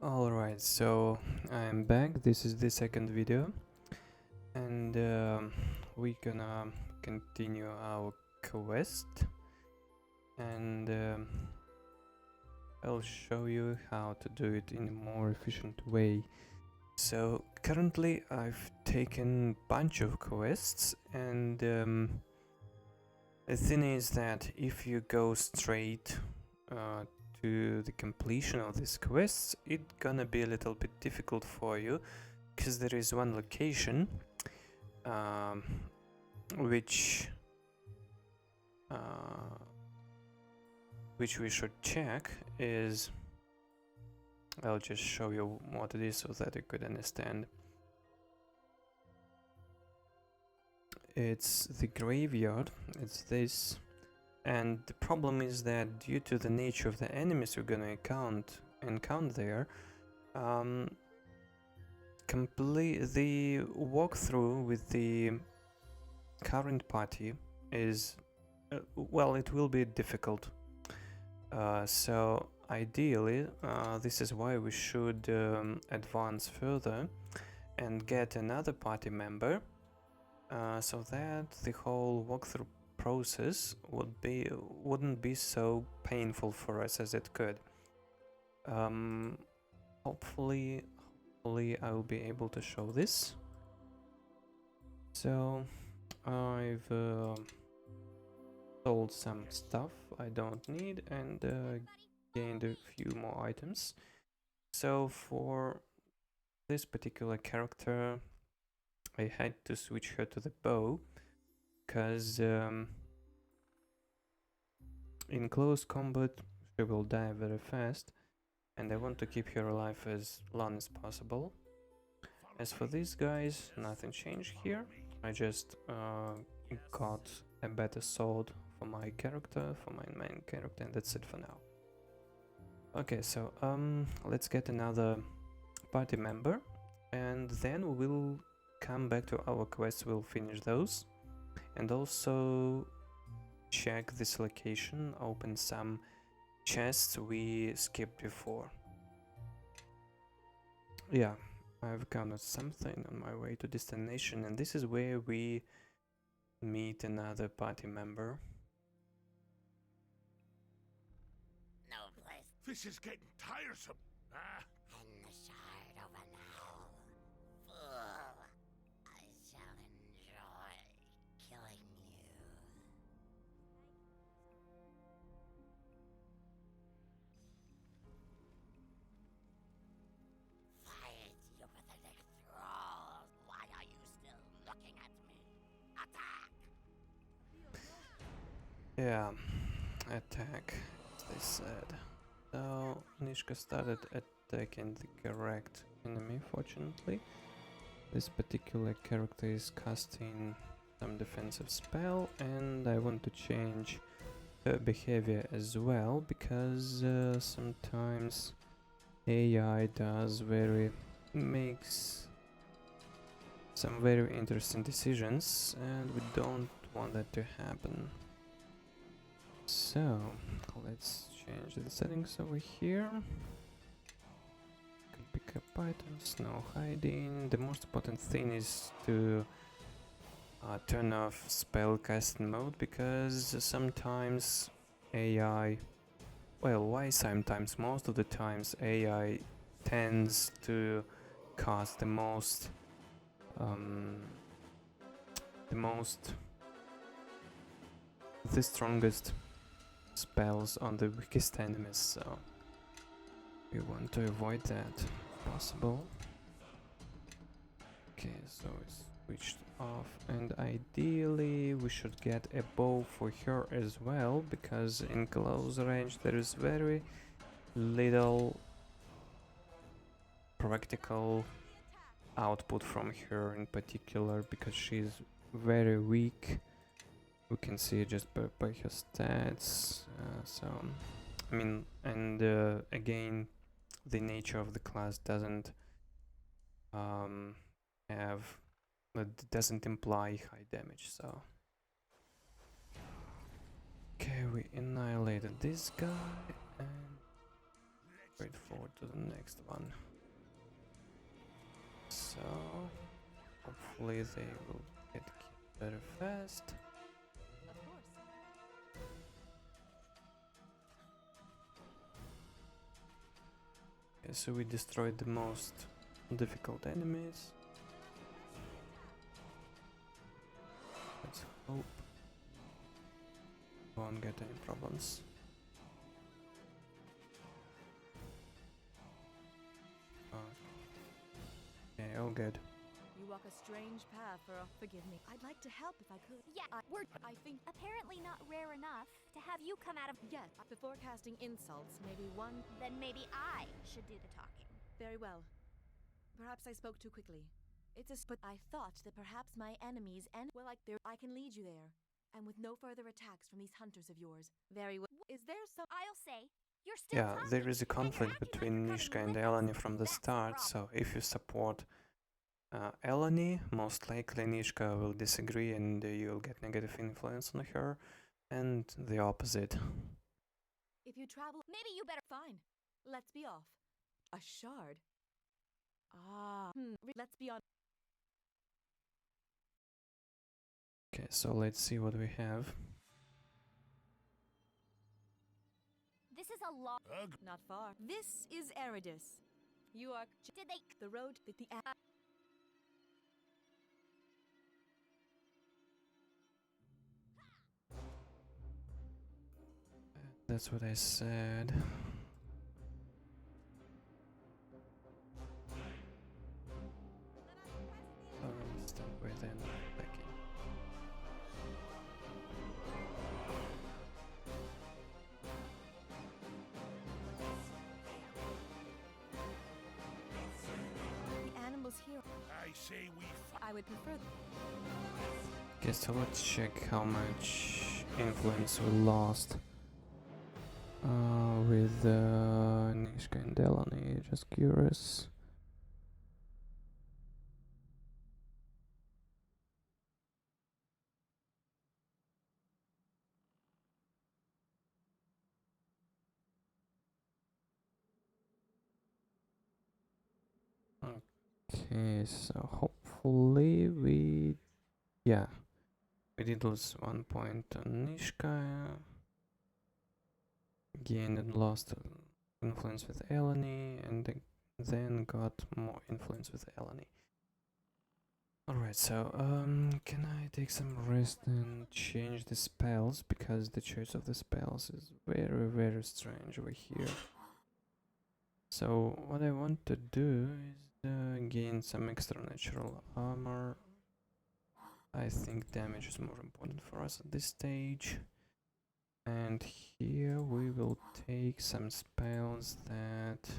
Alright, so I'm back. This is the second video, and we're gonna continue our quest, and I'll show you how to do it in a more efficient way. So currently I've taken a bunch of quests, and the thing is that if you go straight uh, to the completion of these quests, it's gonna be a little bit difficult for you, because there is one location um, which uh, which we should check. Is I'll just show you what it is so that you could understand. It's the graveyard. It's this. And the problem is that due to the nature of the enemies we're gonna encounter there, complete the walkthrough with the current party is well, it will be difficult. So ideally, this is why we should advance further and get another party member, so that the whole walkthrough process wouldn't be so painful for us as it could. Hopefully I will be able to show this. So I've sold some stuff I don't need and gained a few more items. So for this particular character, I had to switch her to the bow, because in close combat she will die very fast, and I want to keep her alive as long as possible. As for these guys, nothing changed here. I just got a better sword for my character, for my main character, and that's it for now. Okay, so let's get another party member, and then we'll come back to our quests. We'll finish those, and also check this location, open some chests we skipped before. Yeah, I've counted something on my way to destination, and this is where we meet another party member. No place. This is getting tiresome. In the shard of an owl. Fool. I shall enjoy killing you. Fight, you pathetic thralls. Why are you still looking at me? Attack! Yeah, attack, as they said. So Nishka started attacking the correct enemy, fortunately. This particular character is casting some defensive spell, and I want to change her behavior as well, because sometimes AI makes some very interesting decisions, and we don't want that to happen. So let's change the settings over here. Can pick up items, no hiding. The most important thing is to turn off spell casting mode, because sometimes AI, well, why sometimes, most of the times AI tends to cast the strongest spells on the weakest enemies, so we want to avoid that if possible. Okay, so it's switched off, and ideally we should get a bow for her as well, because in close range there is very little practical output from her, in particular because she's very weak. We can see just by her stats. So I mean, and again, the nature of the class doesn't doesn't imply high damage. So okay, we annihilated this guy, and straight forward to the next one. So hopefully they will get killed very fast. Of course. Okay, so we destroyed the most difficult enemies. Let's hope we won't get any problems. Okay, all good. You walk a strange path forgive me. I'd like to help if I could. Yeah, I think apparently not rare enough to have you come out of. yes. Before casting insults, maybe one. Then maybe I should do the talking. Very well. Perhaps I spoke too quickly. But I thought that perhaps my enemies I can lead you there, and with no further attacks from these hunters of yours. Very well. Is there some? I'll say you're still Yeah, talking, there is a and you're conflict acting like between you're Nishka coming and with us. Elani from the That's the start, problem. so if you support Elani, most likely Nishka will disagree and you'll get negative influence on her, and the opposite. If you travel, Maybe you better. fine. Let's be off. A shard. Ah. Let's be on. Okay, so let's see what we have. This is a long. Ugh. Not far. This is Eridus. You are Did they? the road that the. That's what I said. Stop within attacking. The animals here. I say we I would prefer. Okay, so let's check how much influence we lost with Nishka and Elani. Just curious. Okay, so hopefully we did lose 1 point on Nishka. Gained and lost influence with Elani, and then got more influence with Elani. Alright, so can I take some rest and change the spells, because the choice of the spells is very, very strange over here. So what I want to do is gain some extra natural armor. I think damage is more important for us at this stage. And here we will take some spells that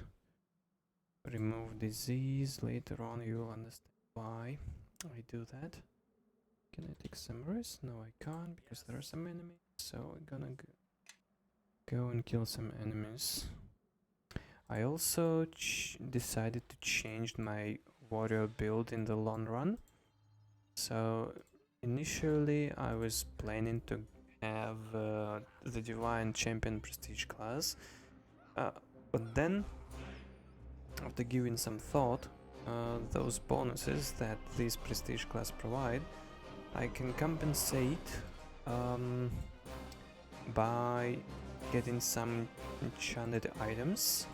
remove disease. Later on you will understand why I do that. Can I take some rest? No, I can't, because there are some enemies. So we're gonna go and kill some enemies. I also decided to change my warrior build in the long run. So initially I was planning to have the Divine Champion Prestige class, but then after giving some thought, those bonuses that this Prestige class provide, I can compensate by getting some enchanted items,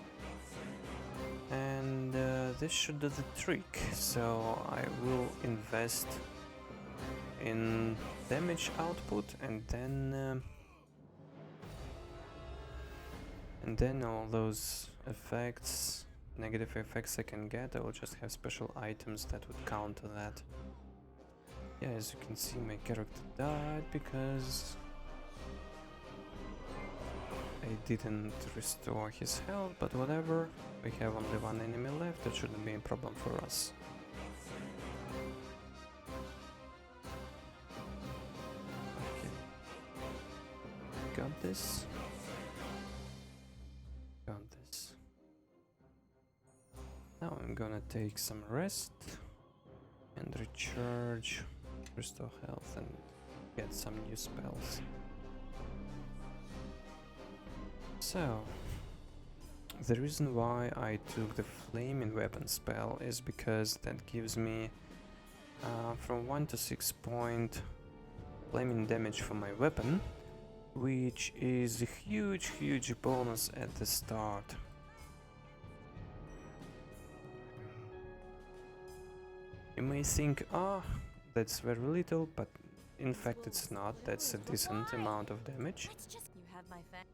and this should do the trick. So I will invest in damage output, and then all those effects, negative effects I can get, I will just have special items that would counter that. Yeah, as you can see, my character died because I didn't restore his health, but whatever, we have only one enemy left, that shouldn't be a problem for us. Okay. Got this. Got this. Now I'm gonna take some rest and recharge, restore health, and get some new spells. So, The reason why I took the flaming weapon spell is because that gives me from 1 to 6 point flaming damage for my weapon, which is a huge bonus at the start. You may think, ah, that's very little, but in fact it's not. That's a decent amount of damage. Let's just. You have my fan.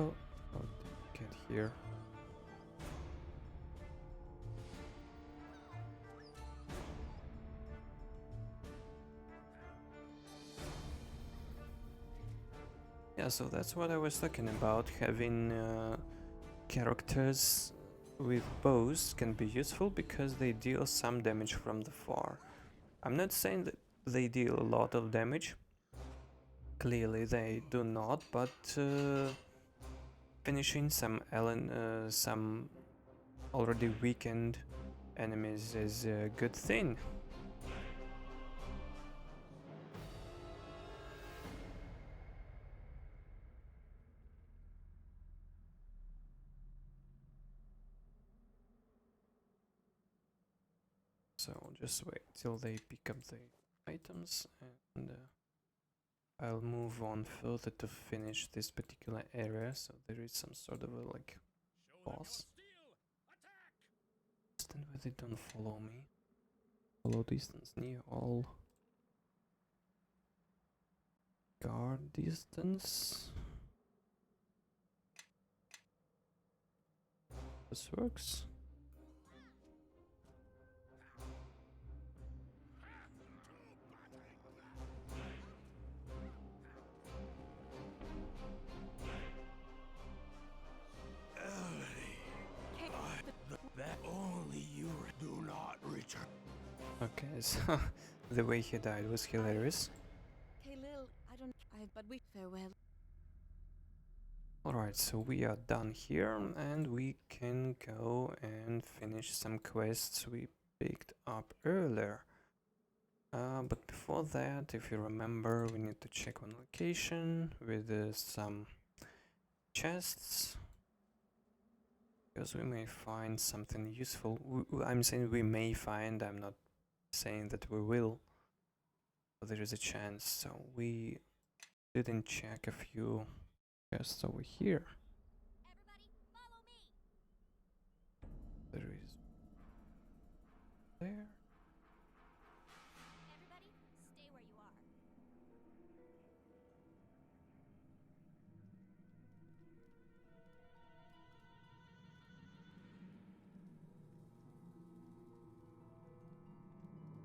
Oh, get here. Yeah, so that's what I was talking about. Having characters with bows can be useful because they deal some damage from the far. I'm not saying that they deal a lot of damage. Clearly they do not, but finishing some already weakened enemies is a good thing. So just wait till they pick up the items, and I'll move on further to finish this particular area. So there is some sort of a like boss. Stand where they don't follow me. Follow distance near all. Guard distance. This works. That only you do not return. Okay, so the way he died was hilarious. Kaylil, but we farewell. Alright, so we are done here and we can go and finish some quests we picked up earlier. But before that, if you remember, we need to check one location with some chests. Because we may find something useful. I'm saying we may find, I'm not saying that we will. But there is a chance, so we didn't check a few chests over here. Everybody, follow me. There is there. Everybody, stay where you are.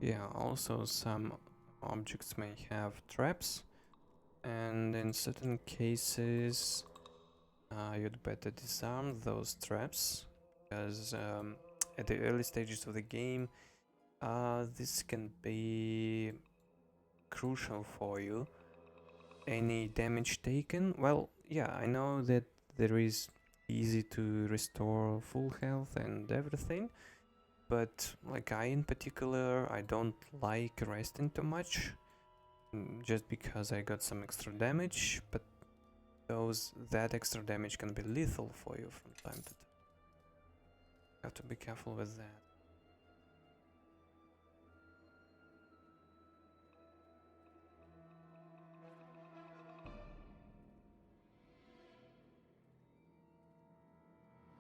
Yeah, also some objects may have traps, and in certain cases you'd better disarm those traps, because at the early stages of the game this can be crucial for you. Any damage taken, well, yeah, I know that there is easy to restore full health and everything, but like I in particular, I don't like resting too much, just because I got some extra damage, but that extra damage can be lethal for you from time to time. Have to be careful with that.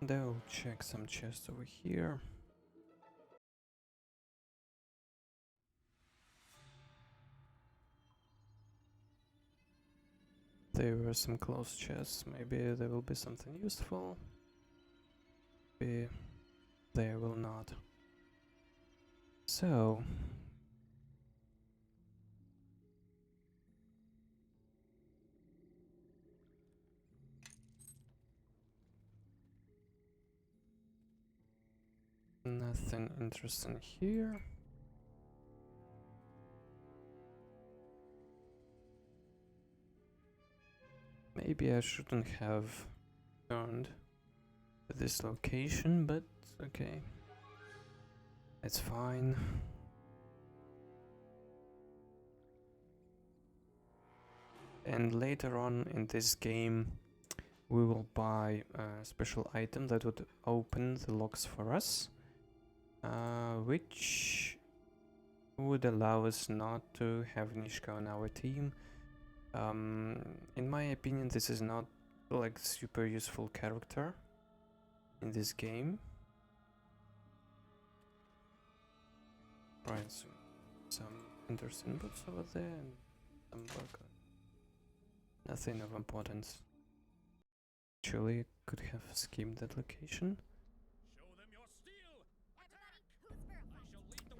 And I'll check some chests over here. There were some close chests, maybe there will be something useful. Maybe there will not. So nothing interesting here. Maybe I shouldn't have turned to this location, but okay. It's fine. And later on in this game, we will buy a special item that would open the locks for us, which would allow us not to have Nishka on our team. In my opinion, this is not like super useful character in this game. Right, so some interesting books over there and some work. Nothing of importance. Actually, could have skipped that location.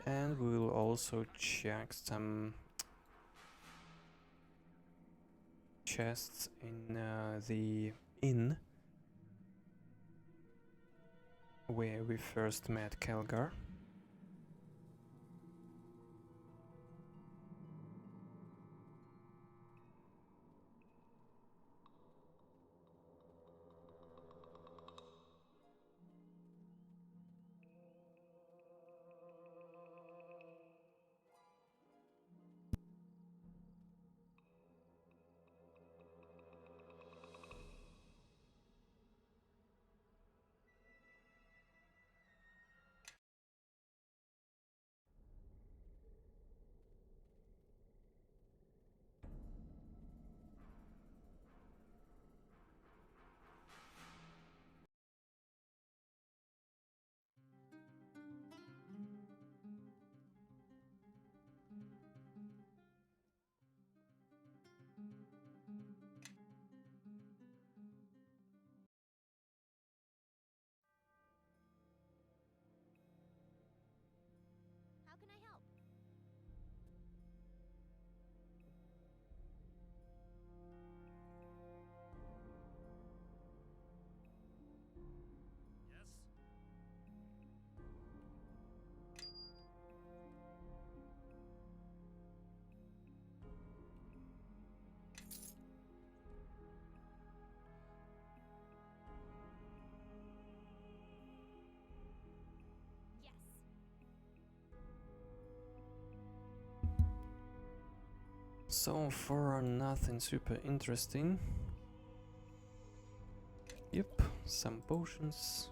And we will also check some chests in the inn where we first met Kelgar. How can I help? Yes. So far, nothing super interesting. Yep, some potions.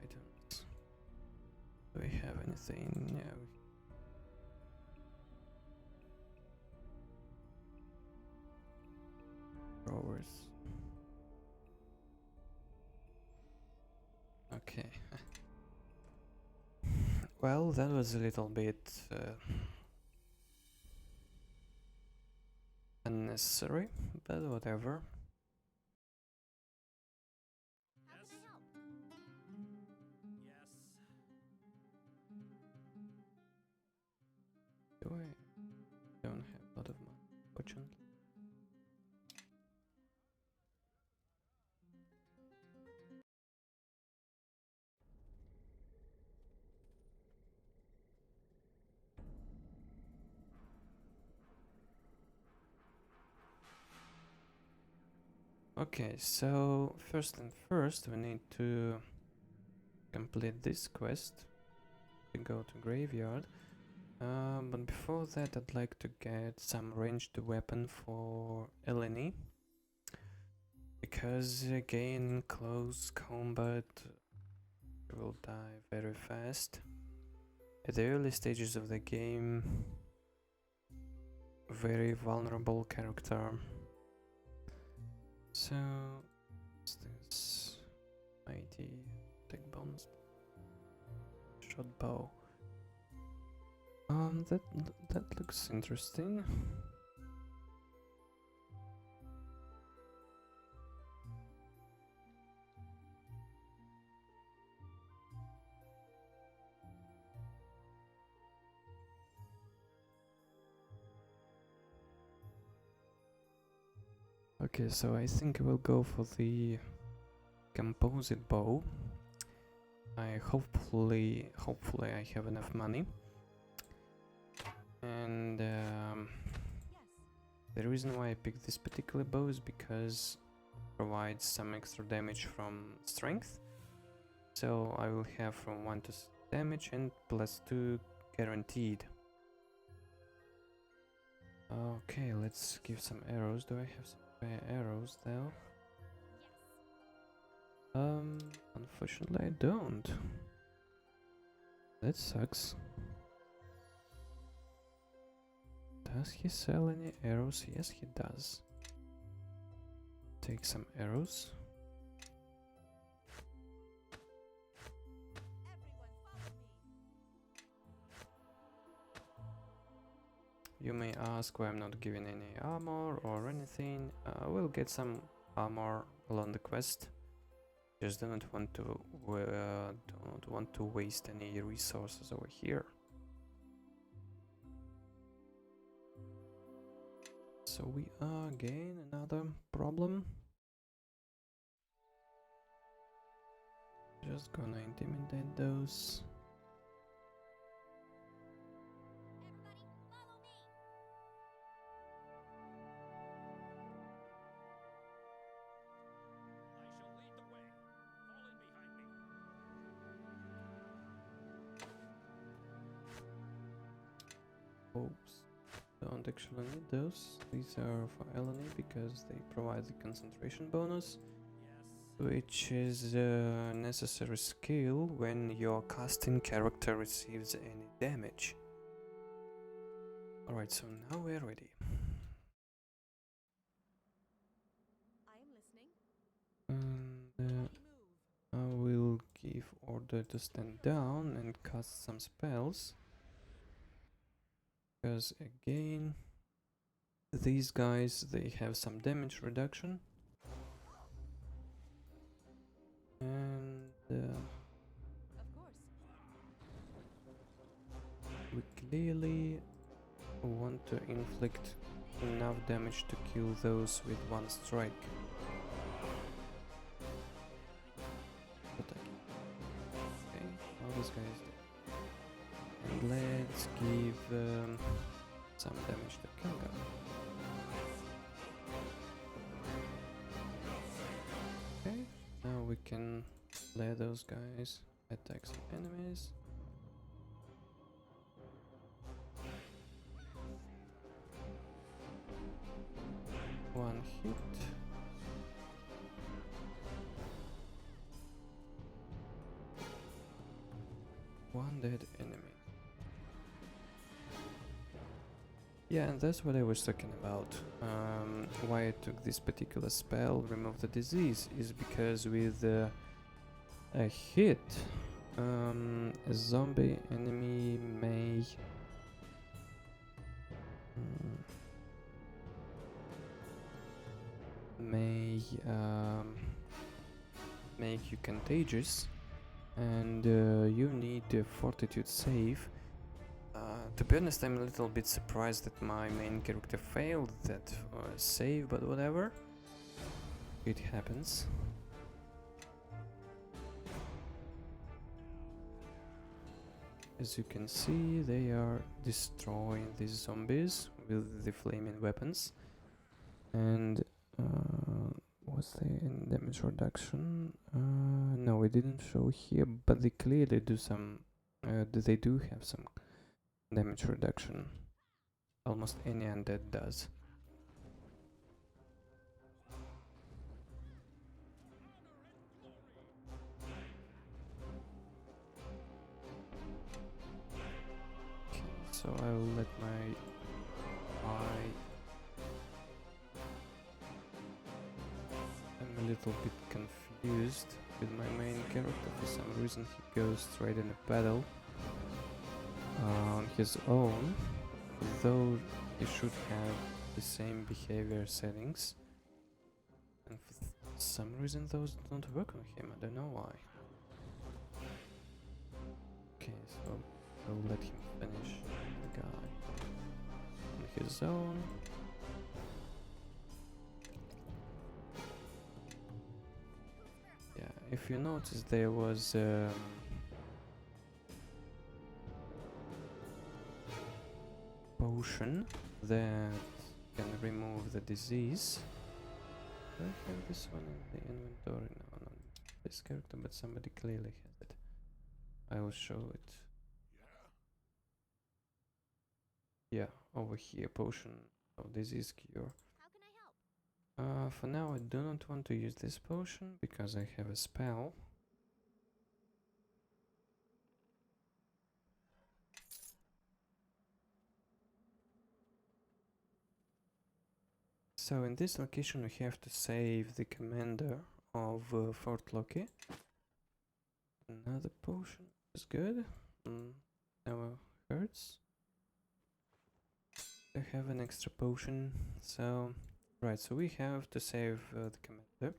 Items. Do we have anything? Yeah. Growers. Okay. Well, that was a little bit unnecessary, but whatever. How can I help? Do I don't have a lot of money, fortunately. Okay, so first and first we need to complete this quest to go to graveyard. But before that I'd like to get some ranged weapon for Elani, because again in close combat you will die very fast. At the early stages of the game, very vulnerable character. So what's this? Mighty tech bombs, shot bow. That looks interesting. Okay, so I think I will go for the composite bow. I hopefully I have enough money. And Yes. the reason why I picked this particular bow is because it provides some extra damage from strength. So I will have from 1 to damage and +2 guaranteed. Okay, let's give some arrows. Do I have some? spare arrows though. Yes. Unfortunately I don't. That sucks. Does he sell any arrows? Yes, he does. Take some arrows. Everyone follow me. You may ask why I'm not giving any armor or anything. We'll get some armor along the quest. Just don't want to waste any resources over here. So we are again another problem. Just gonna intimidate those. Everybody, follow me. Oops. Don't actually need those. These are for Elani because they provide the concentration bonus, which is a necessary skill when your casting character receives any damage. Alright, so now we're ready. I am listening. And Move. I will give order to stand down and cast some spells. Because again, these guys, they have some damage reduction. And Of course. we clearly want to inflict enough damage to kill those with one strike. Okay, now this guy is dead. And let's give some damage to Kinga. Okay, now we can let those guys attack some enemies. One hit. One dead enemy. Yeah, and that's what I was talking about. Why I took this particular spell, Remove the Disease, is because with a hit, a zombie enemy may make you contagious, and you need a fortitude save. To be honest, I'm a little bit surprised that my main character failed that save, but whatever. It happens. As you can see, they are destroying these zombies with the flaming weapons. And was there any damage reduction? No, it didn't show here, but they clearly do some. They do have some damage reduction. Almost any undead does. Okay, so I will let my eye. I'm a little bit confused with my main character. For some reason he goes straight in a battle on his own, though he should have the same behavior settings, and for some reason those don't work on him. I don't know why. Okay, so I'll let him finish the guy on his own. Yeah, if you notice, there was potion that can remove the disease. Do I have this one in the inventory? No, not this character, but somebody clearly has it. I will show it. Yeah, over here, potion of disease cure. How can I help? For now I do not want to use this potion because I have a spell. So in this location we have to save the commander of Fort Locke. Another potion is good. Never hurts. I have an extra potion. So right, so we have to save the commander,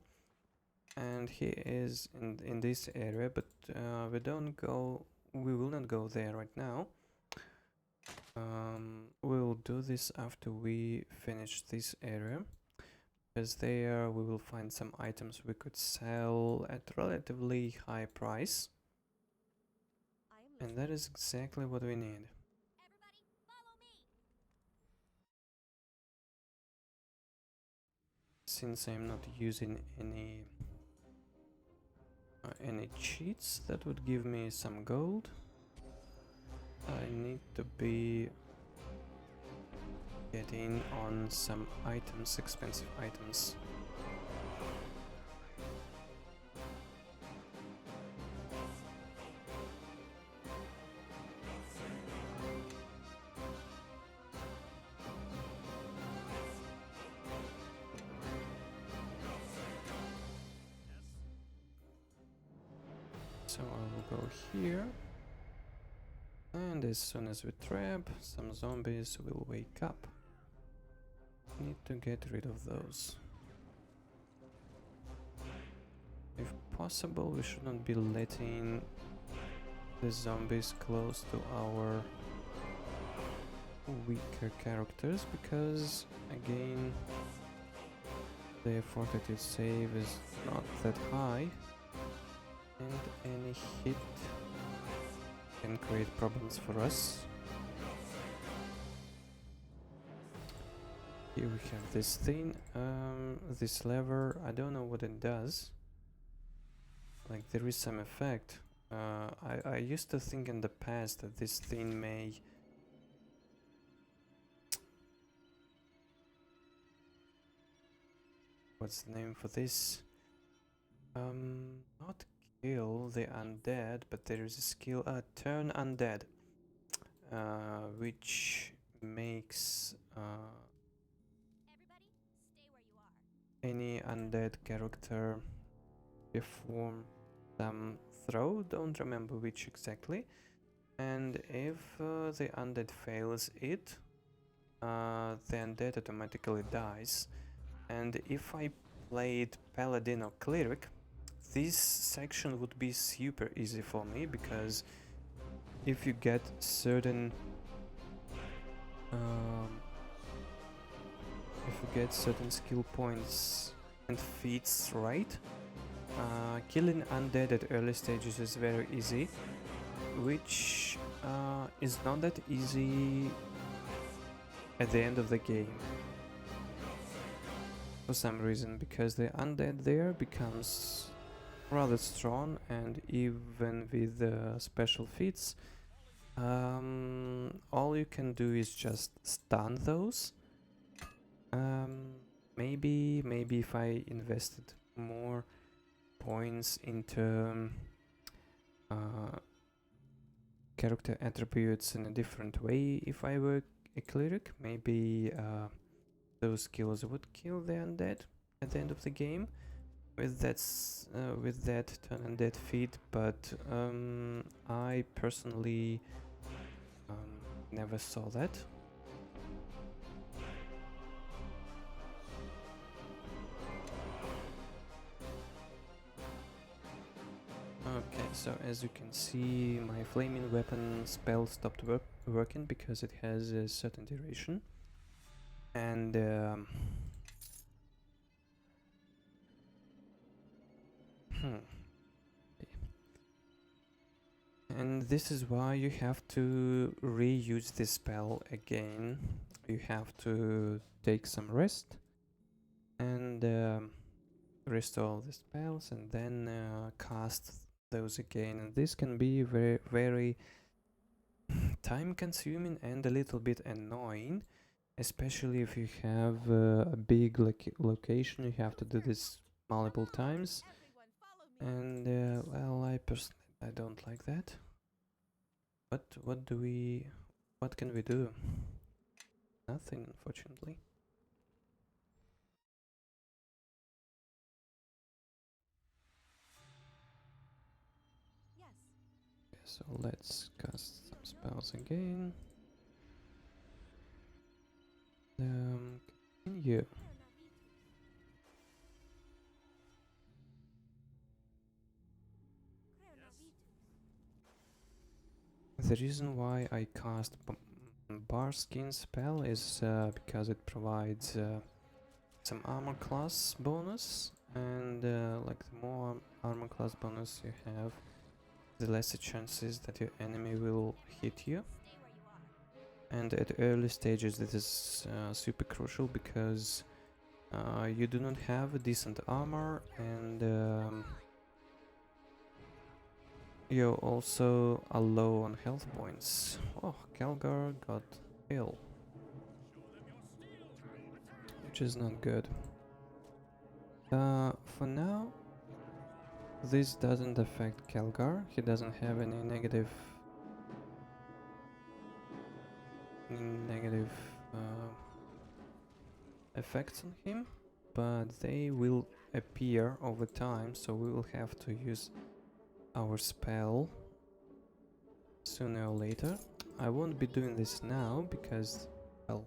and he is in this area, but we will not go there right now. We'll do this after we finish this area, because there we will find some items we could sell at relatively high price, and that is exactly what we need. Everybody, follow me. Since I'm not using any cheats that would give me some gold, I need to be getting on some items, expensive items. So I will go here, and as soon as we trap, some zombies will wake up. Need to get rid of those. If possible, we should not be letting the zombies close to our weaker characters, because again the fortitude save is not that high, and any hit can create problems for us. Here we have this thing, this lever. I don't know what it does. Like, there is some effect. I used to think in the past that this thing may what's the name for this? Not kill the undead, but there is a skill, turn undead, which makes Everybody, stay where you are. any undead character perform some throw, don't remember which exactly, and if the undead fails it, the undead automatically dies. And if I played paladin or cleric, this section would be super easy for me, because if you get certain skill points and feats right, killing undead at early stages is very easy, which is not that easy at the end of the game for some reason, because the undead there becomes rather strong, and even with the special feats, all you can do is just stun those. Maybe if I invested more points into character attributes in a different way, if I were a cleric, maybe those skills would kill the undead at the end of the game with that turn undead feat, but I personally never saw that. Okay, so as you can see, my flaming weapon spell stopped working because it has a certain duration, and and this is why you have to reuse this spell again. You have to take some rest and restore the spells, and then cast those again, and this can be very time consuming and a little bit annoying, especially if you have a big location. You have to do this multiple times, and well, I personally I don't like that. But what can we do? Nothing, unfortunately. Yes. Okay, so let's cast some spells again. Continue. The reason why I cast Bar Skin spell is because it provides some armor class bonus, and like the more armor class bonus you have, the lesser chances that your enemy will hit you. And at early stages this is super crucial because you do not have a decent armor, and you also are low on health points. Oh, Kelgar got ill, which is not good. For now, this doesn't affect Kelgar. He doesn't have any negative effects on him, but they will appear over time, so we will have to use our spell sooner or later. I won't be doing this now because, well,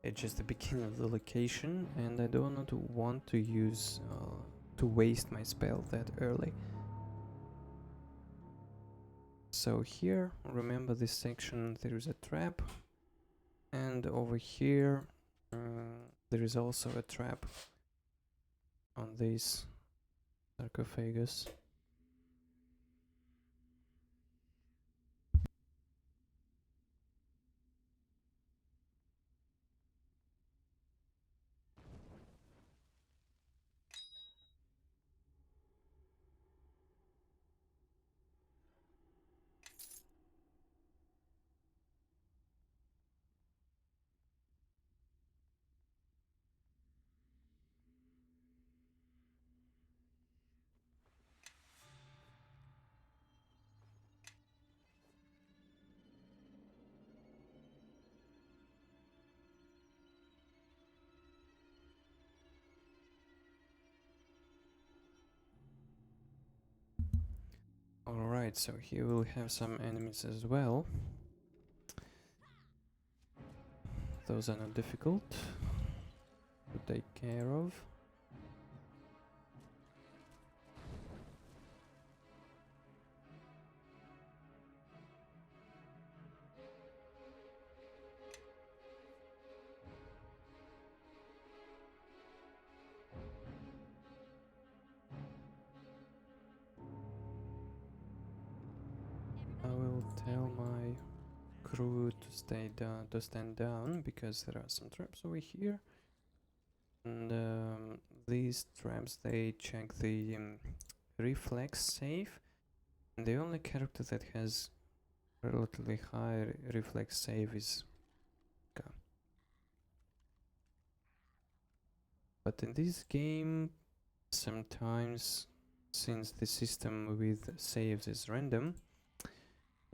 it's just the beginning of the location, and I do not want to use to waste my spell that early. So here, remember this section, there is a trap, and over here there is also a trap on this sarcophagus. Alright, so here we'll have some enemies as well. Those are not difficult to take care of. I will tell my crew to stand down because there are some traps over here, and these traps, they check the reflex save, and the only character that has relatively high reflex save is Ka. But in this game, sometimes, since the system with saves is random,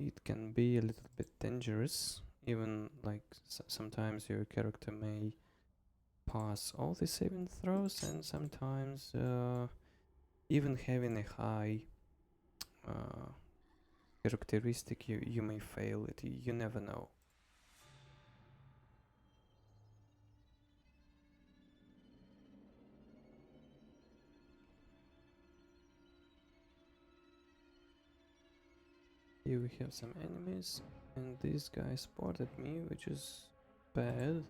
it can be a little bit dangerous. Even like sometimes your character may pass all the saving throws, and sometimes even having a high characteristic, you may fail it. You never know. Here we have some enemies, and this guy spotted me, which is bad.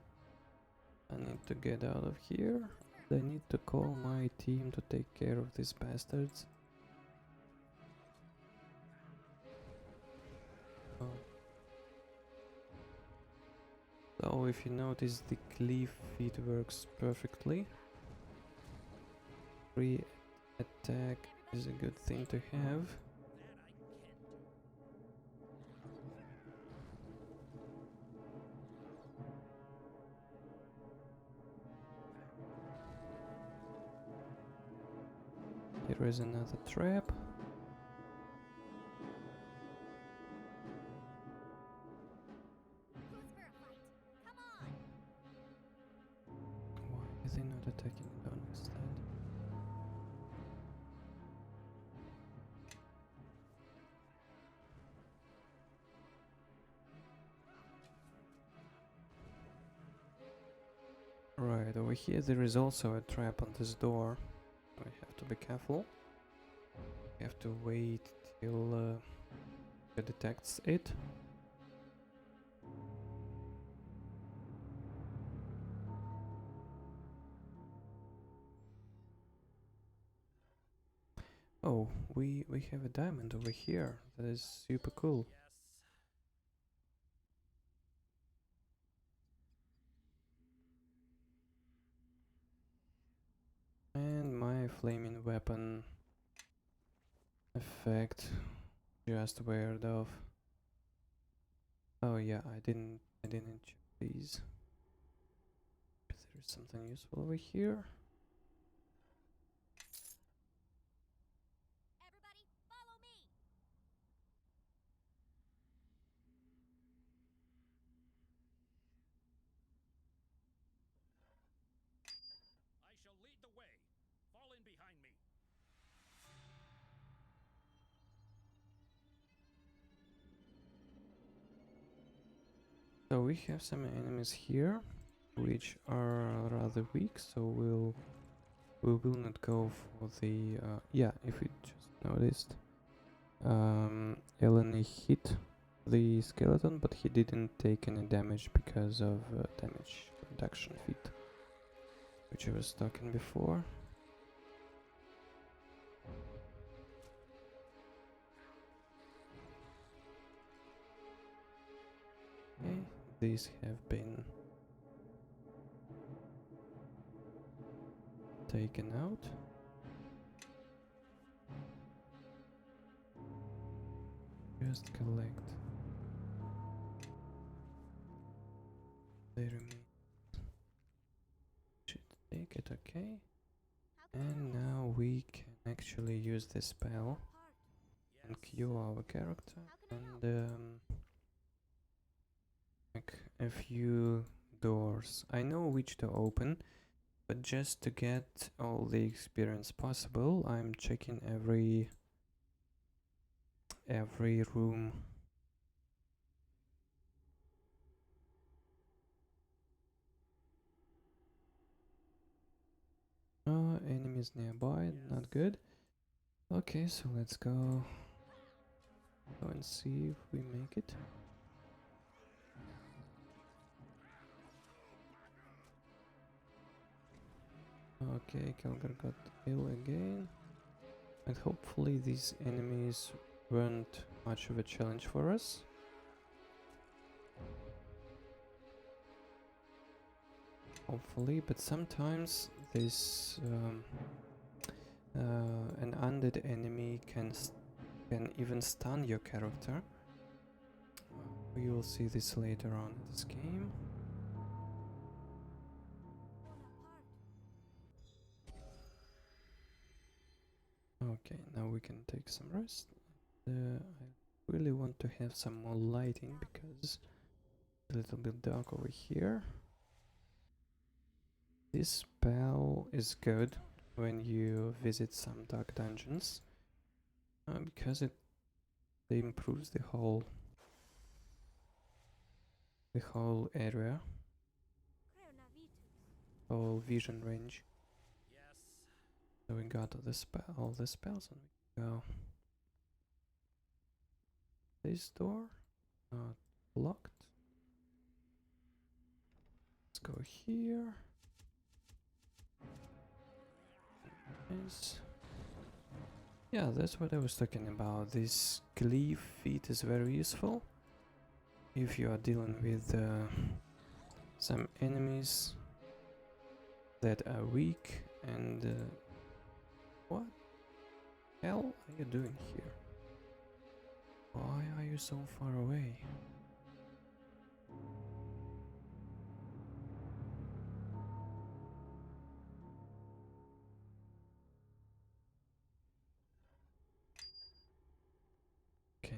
I need to get out of here. I need to call my team to take care of these bastards. So if you notice, the cleave feat works perfectly. Free attack is a good thing to have. there is another trap. Who's for a fight? Come on! Why are they not attacking? I don't understand. Right, over here there is also a trap on this door. We have to be careful. We have to wait till it detects it. Oh, we have a diamond over here. That is super cool. And my flaming weapon effect just weared off. Oh yeah, I didn't check these. If there is something useful over here. Everybody, follow me! I shall lead the way. Fall in behind me. So we have some enemies here, which are rather weak. So we will not go for the yeah. If you just noticed, Elani hit the skeleton, but he didn't take any damage because of damage reduction feat, which I was talking before. Okay, these have been taken out. Just collect the remains. Should take it, okay. How can And I help? now we can actually use this spell and Yes. cue our character How can I and like a few doors. I know which to open, but just to get all the experience possible, I'm checking every room. Enemies nearby, not good. Okay, so let's go and see if we make it. Okay, Kelgar got ill again. And hopefully these enemies weren't much of a challenge for us. Hopefully, but sometimes this an undead enemy can even stun your character. We will see this later on in this game. Okay, now we can take some rest. I really want to have some more lighting because it's a little bit dark over here. This spell is good when you visit some dark dungeons because it improves the whole area, whole vision range. Yes. So we got all the spells, and we go. This door, not locked. Let's go here. Nice. Yeah, that's what I was talking about. This cleave feat is very useful if you are dealing with some enemies that are weak. And what hell are you doing here? Why are you so far away?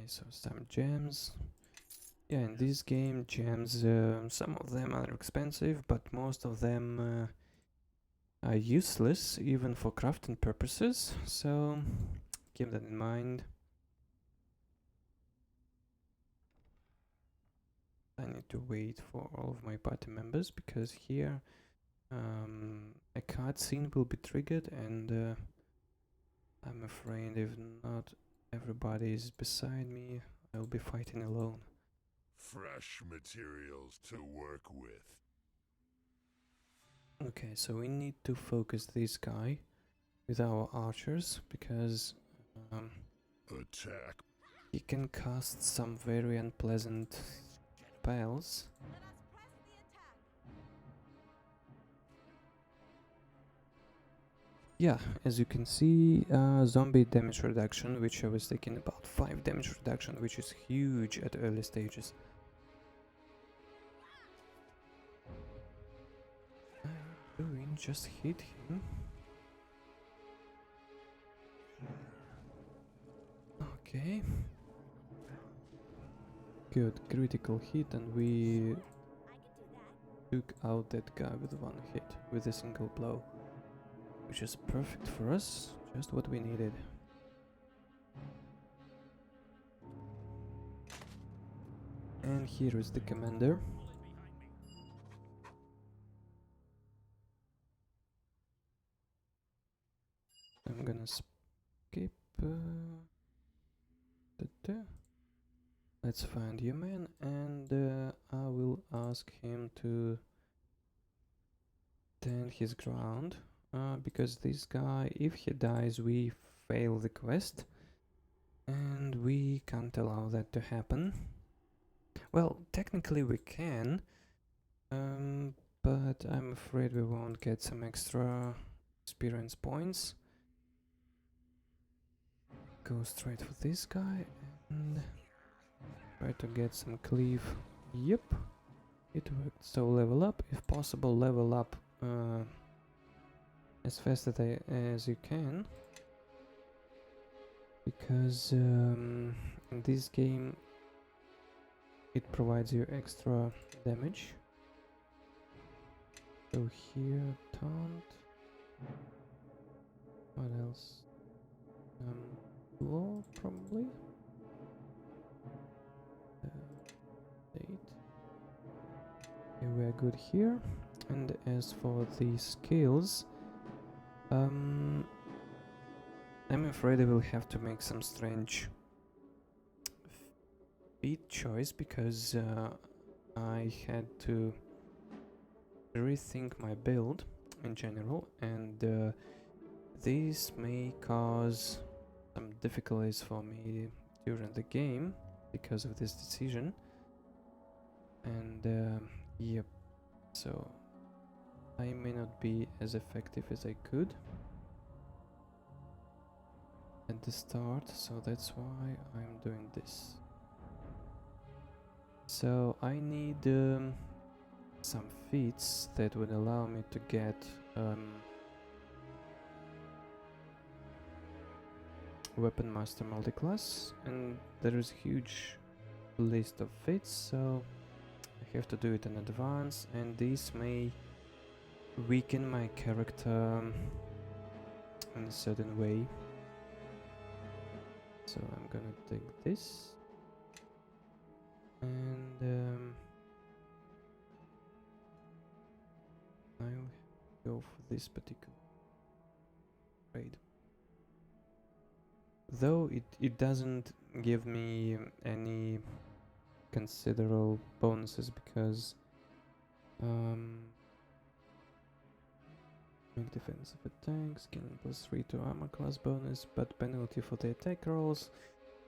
Okay, so some gems. Yeah, in this game, gems, some of them are expensive, but most of them are useless, even for crafting purposes, so keep that in mind. I need to wait for all of my party members, because here a cutscene will be triggered, and I'm afraid if not everybody is beside me, I'll be fighting alone. Fresh materials to work with. Okay, so we need to focus this guy with our archers, because Attack. he can cast some very unpleasant spells. Let us press the attack. Yeah, as you can see, zombie damage reduction, which I was thinking about 5 damage reduction, which is huge at early stages. Doing just hit him. Okay. Good, critical hit, and we I can do that. took out that guy with one hit, with a single blow. Which is perfect for us, just what we needed. And here is the commander. I'm gonna skip. Let's find your man, and I will ask him to stand his ground. Because this guy, if he dies, we fail the quest, and we can't allow that to happen. Well, technically we can, but I'm afraid we won't get some extra experience points. Go straight for this guy and try to get some cleave. Yep, it worked. So level up, if possible, level up as fast as you can, because in this game it provides you extra damage. So here, taunt. What else? Blow, probably. 8. Okay, we're good here. And as for the skills, I'm afraid I will have to make some strange feat choice, because I had to rethink my build in general, and this may cause some difficulties for me during the game because of this decision. And yep, so I may not be as effective as I could at the start, so that's why I'm doing this. So I need some feats that would allow me to get Weapon Master multiclass, and there is a huge list of feats, so I have to do it in advance, and this may weaken my character in a certain way. So I'm gonna take this, and I'll go for this particular trade. Though it doesn't give me any considerable bonuses, because make defensive attacks, gain +3 to armor class bonus, but penalty for the attack rolls,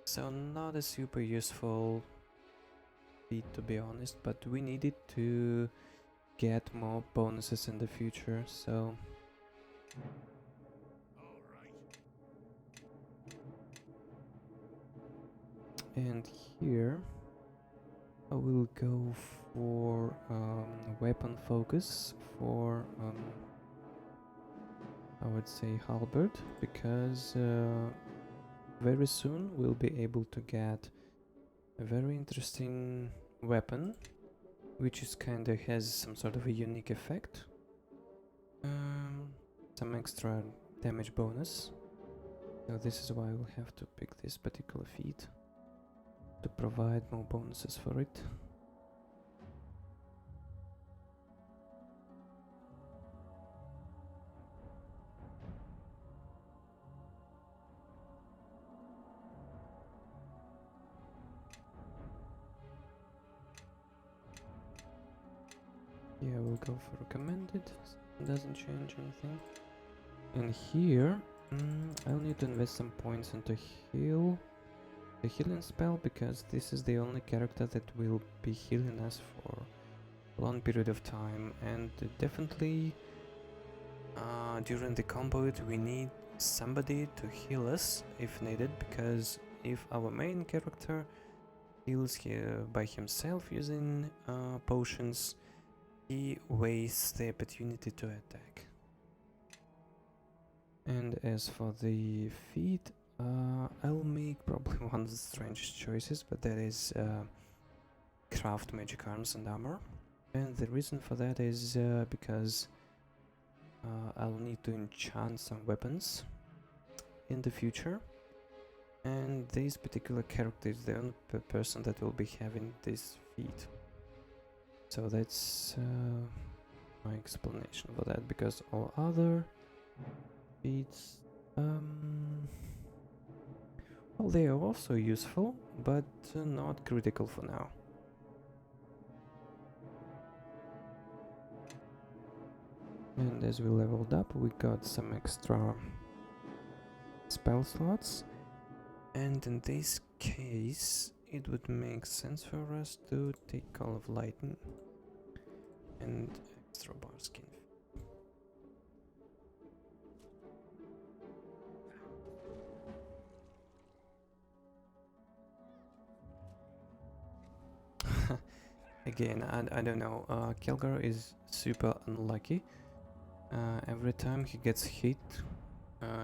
so not a super useful feat, to be honest, but we need it to get more bonuses in the future, so and here I will go for weapon focus for I would say halberd, because very soon we'll be able to get a very interesting weapon, which is kinda has some sort of a unique effect. Some extra damage bonus. So this is why we'll have to pick this particular feat to provide more bonuses for it. Yeah, we'll go for recommended. Doesn't change anything. And here, I'll need to invest some points into heal. The healing spell, because this is the only character that will be healing us for a long period of time, and definitely during the combat we need somebody to heal us if needed, because if our main character heals here by himself using potions, he wastes the opportunity to attack. And as for the feat, I'll make probably one of the strangest choices, but that is craft magic arms and armor. And the reason for that is because I'll need to enchant some weapons in the future, and this particular character is the only person that will be having this feat. So that's my explanation for that, because all other feats, well, they are also useful, but not critical for now. And as we leveled up, we got some extra spell slots, and in this case it would make sense for us to take Call of Lightning and extra bar skin. Again, I don't know, Kilgar is super unlucky. Every time he gets hit,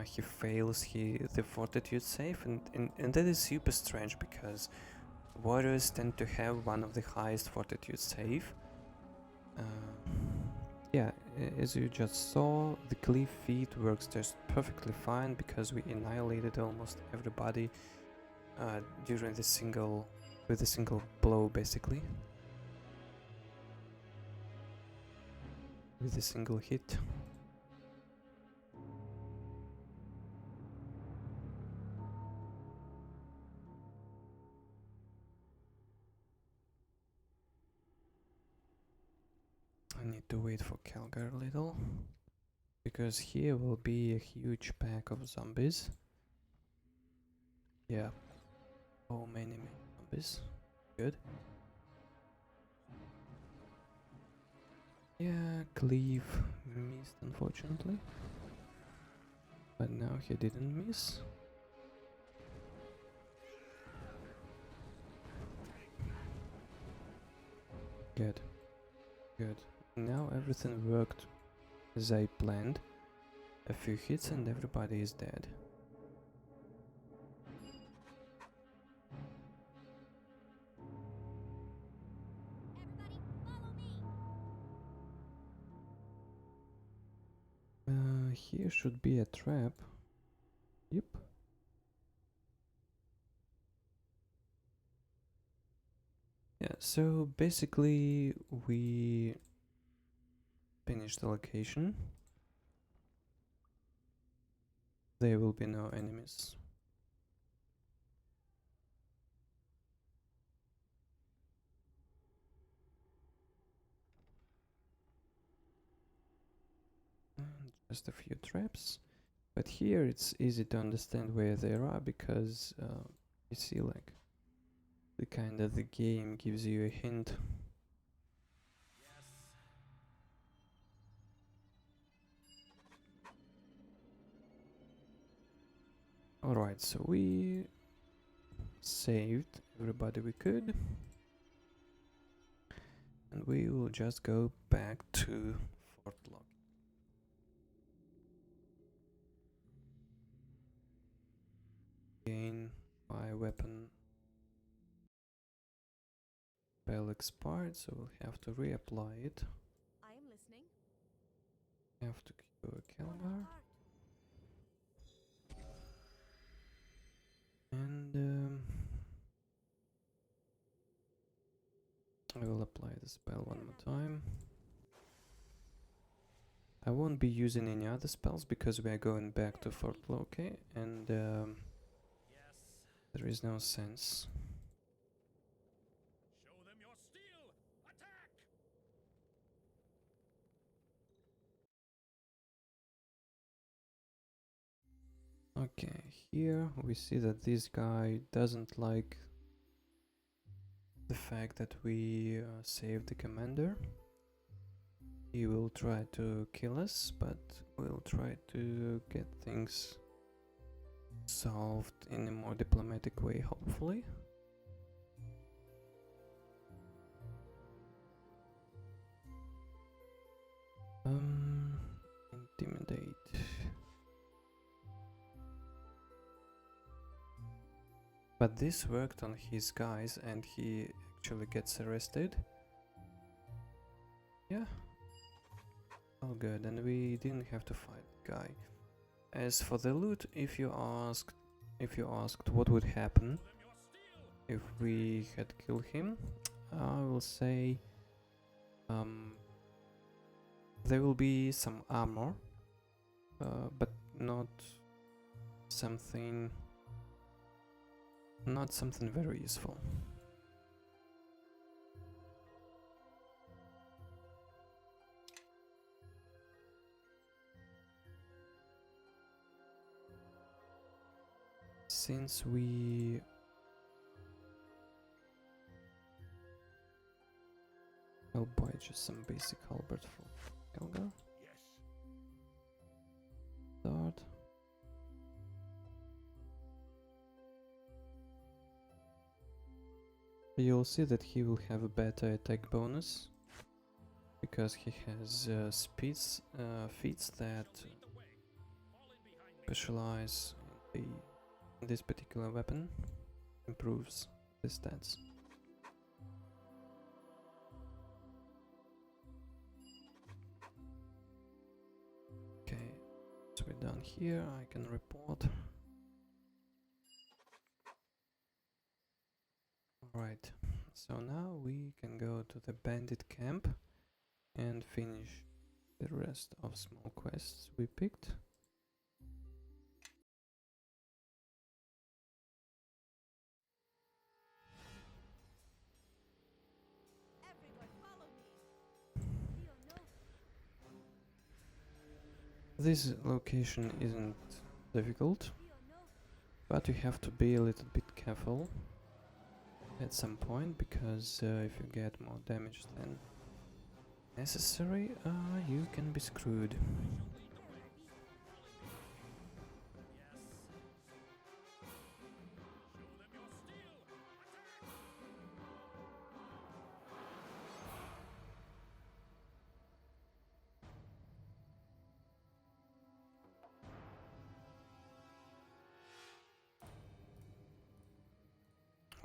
he fails the fortitude save, and that is super strange, because warriors tend to have one of the highest fortitude save. Yeah, as you just saw, the cleave feat works just perfectly fine, because we annihilated almost everybody during with a single blow, basically. With a single hit. I need to wait for Calgar a little, because here will be a huge pack of zombies. Yeah, oh many zombies. Good. Yeah, Cleave missed, unfortunately. But now he didn't miss. Good. Good. Now everything worked as I planned. A few hits and everybody is dead. Everybody, follow me. Here should be a trap. Yep. Yeah, so basically we finished the location. There will be no enemies. And just a few traps. But here it's easy to understand where they are, because you see, like, the game gives you a hint. Alright, so we saved everybody we could, and we will just go back to Fort Locke. Gain my weapon spell expired, so we'll have to reapply it. I am listening. Have to cure For my Kelgar. heart. And I will apply the spell one more time. I won't be using any other spells because we are going back to Fort Locke, and there is no sense. Show them your steel! Attack! Okay, here we see that this guy doesn't like the fact that we saved the commander. He will try to kill us, but we'll try to get things solved in a more diplomatic way, hopefully. Intimidate. But this worked on his guys and he actually gets arrested. Yeah. All good, and we didn't have to fight the guy. As for the loot, if you asked what would happen if we had killed him, I will say there will be some armor, but not something very useful. Since we I'll buy just some basic halberd for Helga. Yes. Start. You'll see that he will have a better attack bonus because he has feats that specialize in this particular weapon, improves the stats. Okay, so we're done here. I can report. Alright, so now we can go to the bandit camp and finish the rest of small quests we picked. Everyone, follow me. Leo, no. This location isn't difficult, Leo, no. but you have to be a little bit careful at some point, because if you get more damage than necessary, you can be screwed.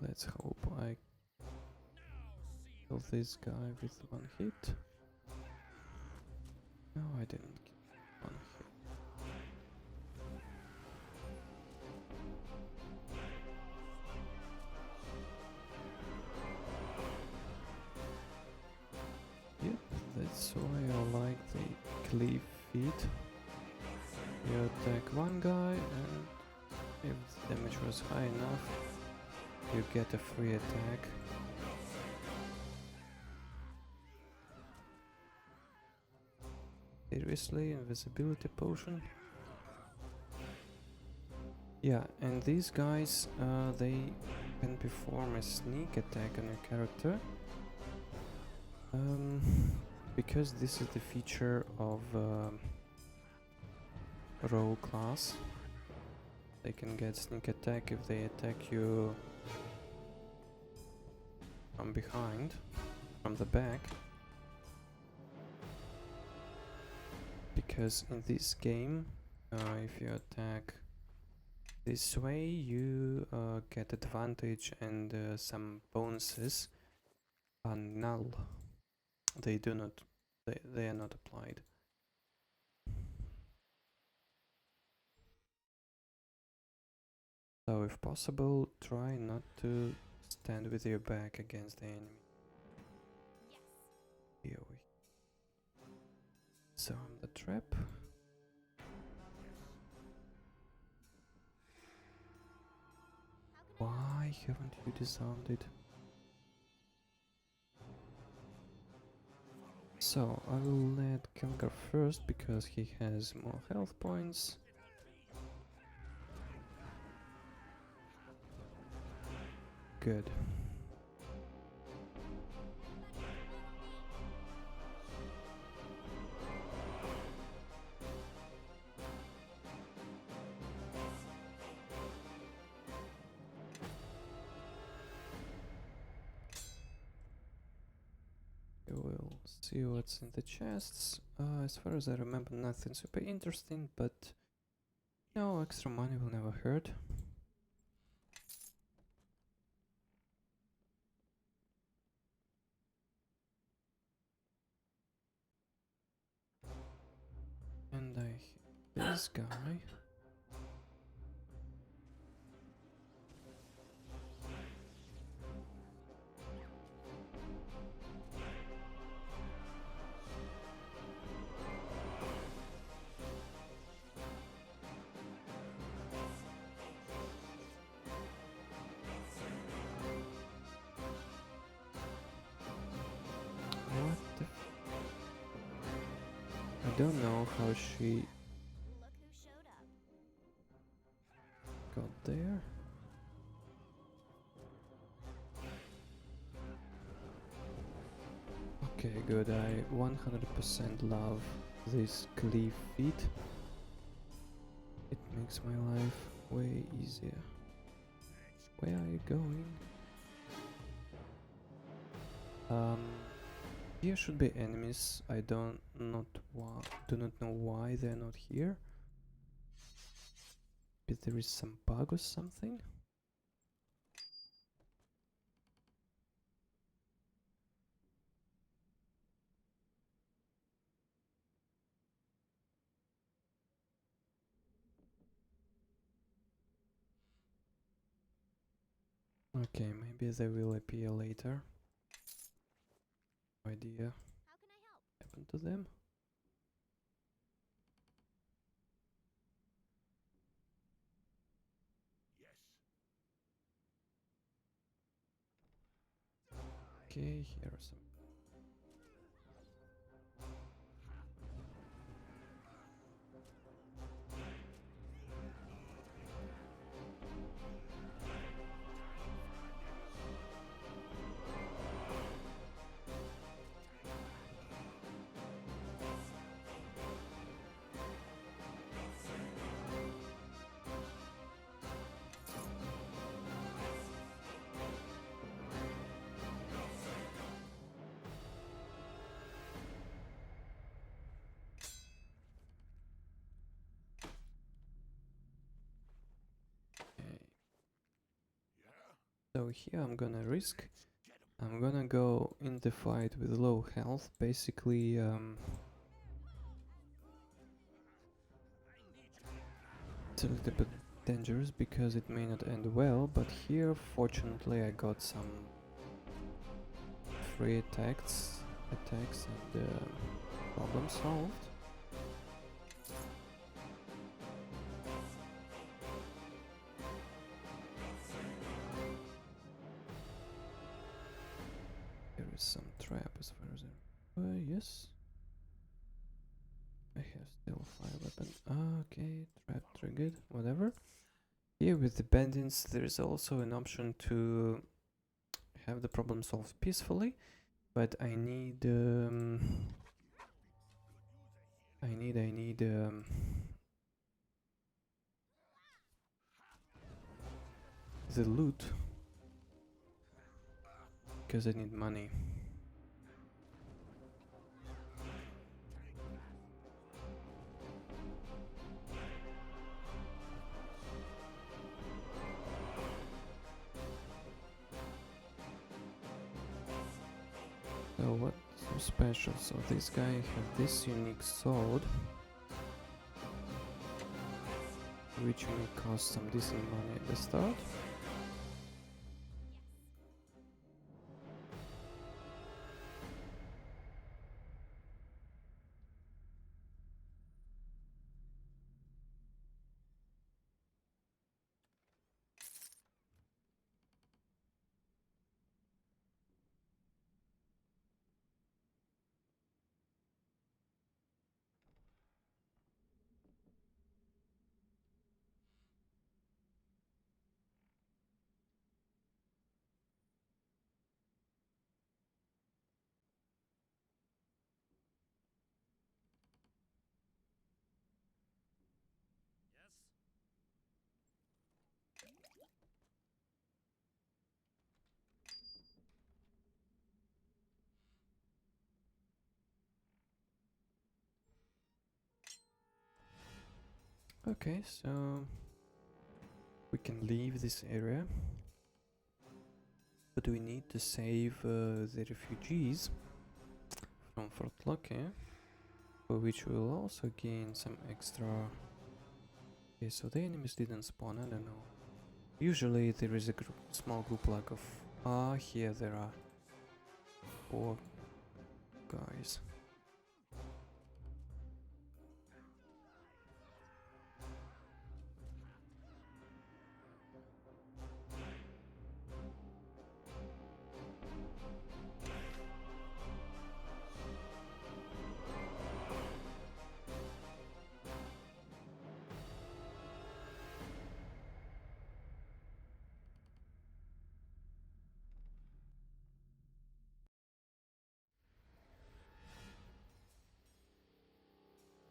Let's hope I kill this guy with one hit. No, I didn't kill one hit. Yep, that's why I like the cleave feat. You attack one guy, and if the damage was high enough, you get a free attack. Seriously, invisibility potion? Yeah, and these guys, they can perform a sneak attack on your character. Because this is the feature of rogue class. They can get sneak attack if they attack you from behind, from the back. Because in this game, if you attack this way, you get advantage and some bonuses are null. They do not. They are not applied. So if possible, try not to stand with your back against the enemy. Yes. Here we disarm the trap. How can I help? Why haven't you disarmed it? So I will let Kelgar first because he has more health points. Good. We will see what's in the chests. As far as I remember, nothing super interesting, but no, extra money will never hurt. And I hit this guy. What the I don't know how she Look who showed up. got there. Okay, good. I 100% love this cliff feat. It makes my life way easier. Where are you going? Here should be enemies. I do not know why they're not here. But there is some bug or something. Okay, maybe they will appear later. No idea How can I help? what happened to them. Yes. Okay, here are some. Okay. So here I'm gonna risk. I'm gonna go in the fight with low health. Basically, it's a little bit dangerous because it may not end well. But here, fortunately, I got some free attacks, and problem solved. There is some trap as far as I... yes. I have still fire weapon. Okay, trap triggered, whatever. Here with the bandits there is also an option to have the problem solved peacefully, but I need the loot because I need money. some special. So this guy has this unique sword, which may cost some decent money at the start. Okay, so we can leave this area, but we need to save the refugees from Fort Locke, for which we will also gain some extra. Okay, so the enemies didn't spawn, I don't know. Usually there is a small group like of... here there are 4 guys.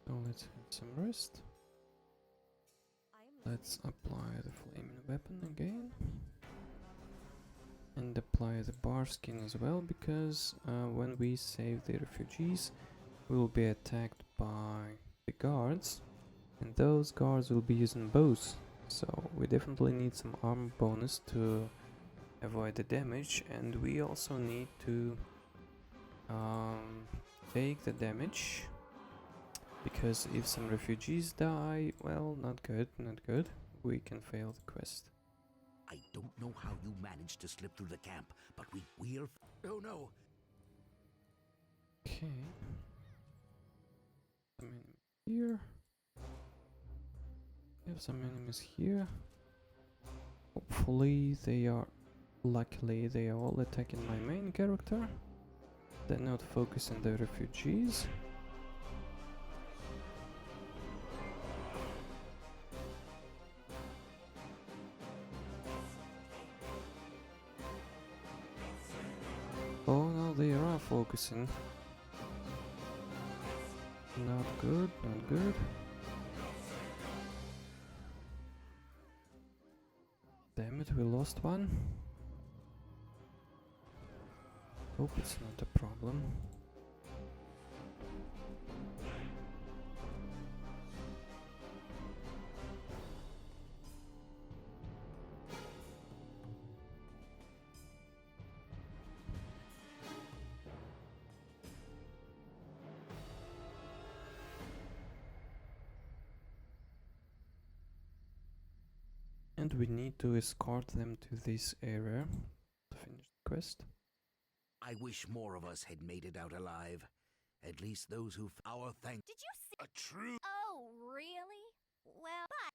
So let's have some rest. Let's apply the flaming weapon again. And apply the bar skin as well, because when we save the refugees, we will be attacked by the guards. And those guards will be using bows. So we definitely need some armor bonus to avoid the damage. And we also need to take the damage. Because if some refugees die, well, not good, not good. We can fail the quest. I don't know how you managed to slip through the camp, but we're... Oh no! Okay. Some enemies here. We have some enemies here. Hopefully they are... Luckily they are all attacking my main character. They're not focusing the refugees. Oh no, they are focusing. Not good, not good. Damn it, we lost one. Hope it's not a problem. And we need to escort them to this area to finish the quest. I wish more of us had made it out alive. At least those who... Our thank... Did you see? A true... Oh, really? Well, but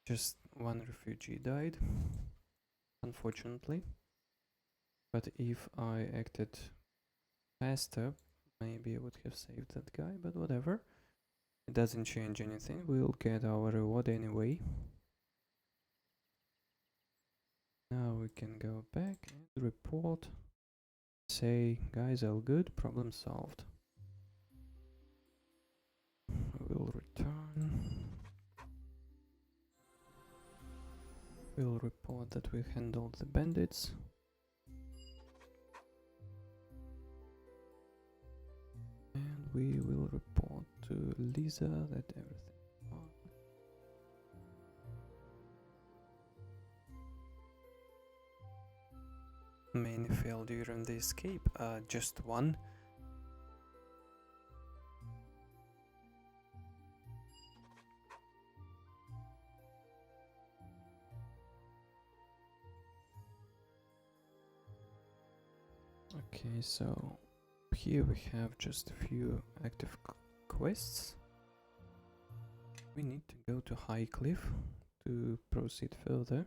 Just one refugee died, unfortunately. But if I acted faster, maybe I would have saved that guy, but whatever. It doesn't change anything, we'll get our reward anyway. Now we can go back and report. Say, guys, all good, problem solved. We'll return. We'll report that we handled the bandits. And we will report to Lisa that everything is fine. many fell during the escape? Just one. Okay, so here we have just a few active quests. We need to go to Highcliff to proceed further.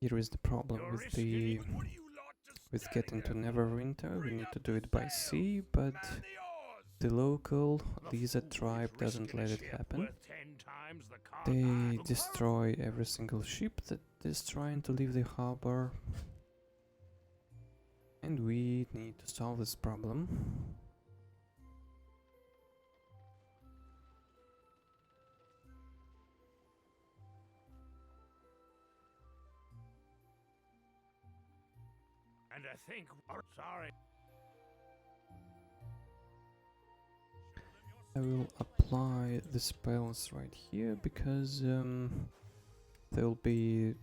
Here is the problem with getting to Neverwinter. We need to do it by sea, but the local lizard tribe doesn't let it happen. They destroy every single ship that is trying to leave the harbor, and we need to solve this problem. And I think sorry. I will apply the spells right here because there'll be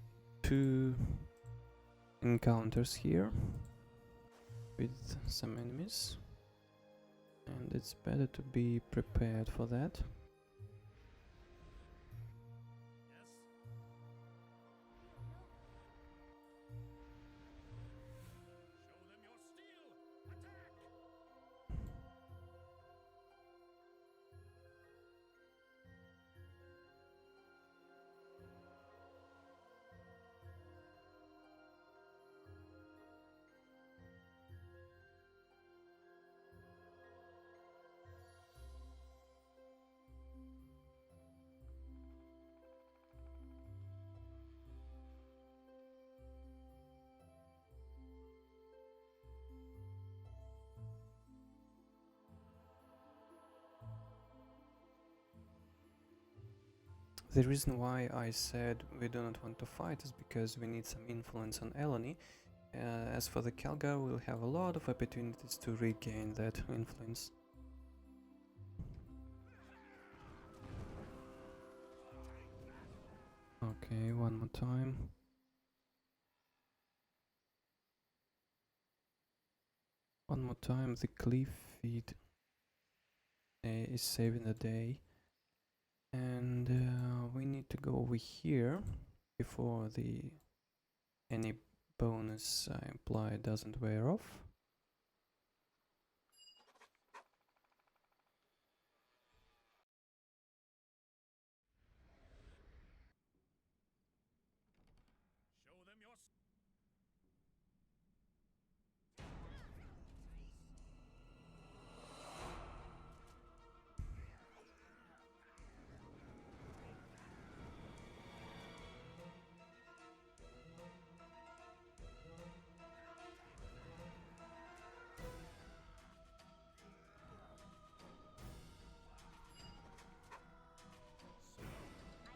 2 encounters here with some enemies, and it's better to be prepared for that. The reason why I said we do not want to fight is because we need some influence on Elani. As for the Kelgar, we'll have a lot of opportunities to regain that influence. Okay, one more time. One more time, the cliff feed is saving the day. And we need to go over here before any bonus I imply doesn't wear off. Show them your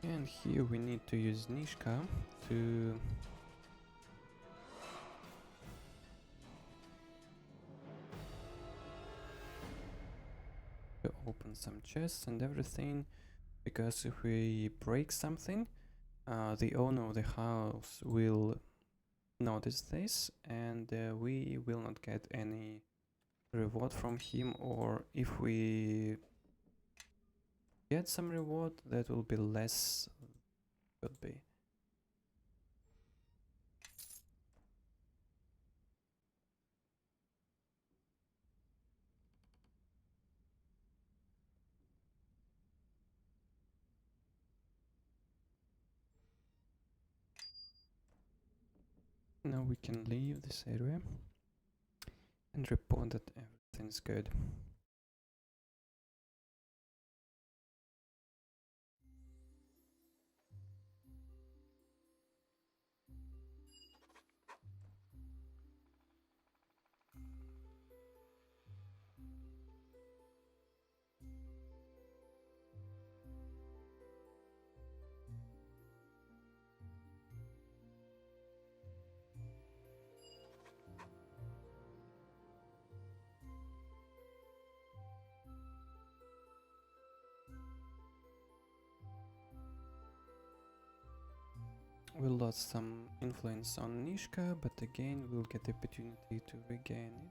And here we need to use Nishka to open some chests and everything, because if we break something, the owner of the house will notice this, and we will not get any reward from him, or if we get some reward, that will be less. Could be. Now we can leave this area and report that everything's good. We lost some influence on Nishka, but again we'll get the opportunity to regain it.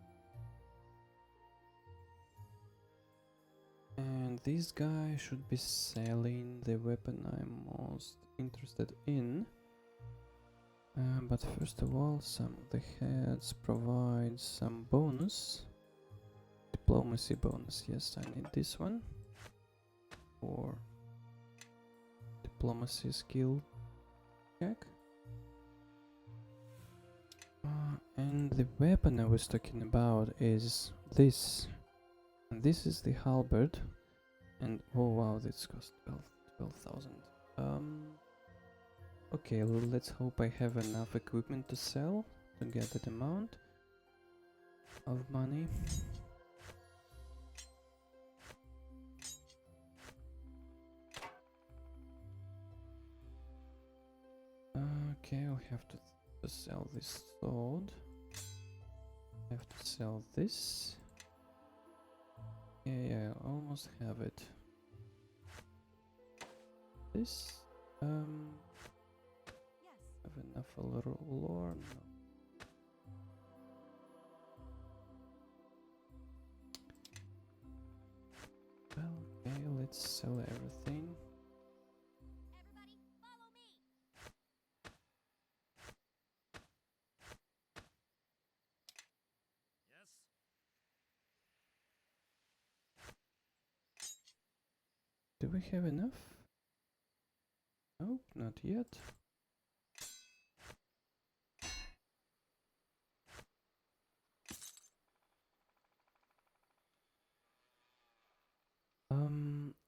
And this guy should be selling the weapon I'm most interested in. But first of all, some of the heads provide some bonus. Diplomacy bonus, yes, I need this one. For diplomacy skill check. And the weapon I was talking about is this. And this is the halberd. And oh wow, this cost 12,000. Okay, let's hope I have enough equipment to sell to get that amount of money. Okay, I'll have to sell this sword. Have to sell this. Yeah, I almost have it. This. Have enough a little lore? No. Well, okay, let's sell everything. Everybody, follow me. Yes? Do we have enough? Nope, not yet.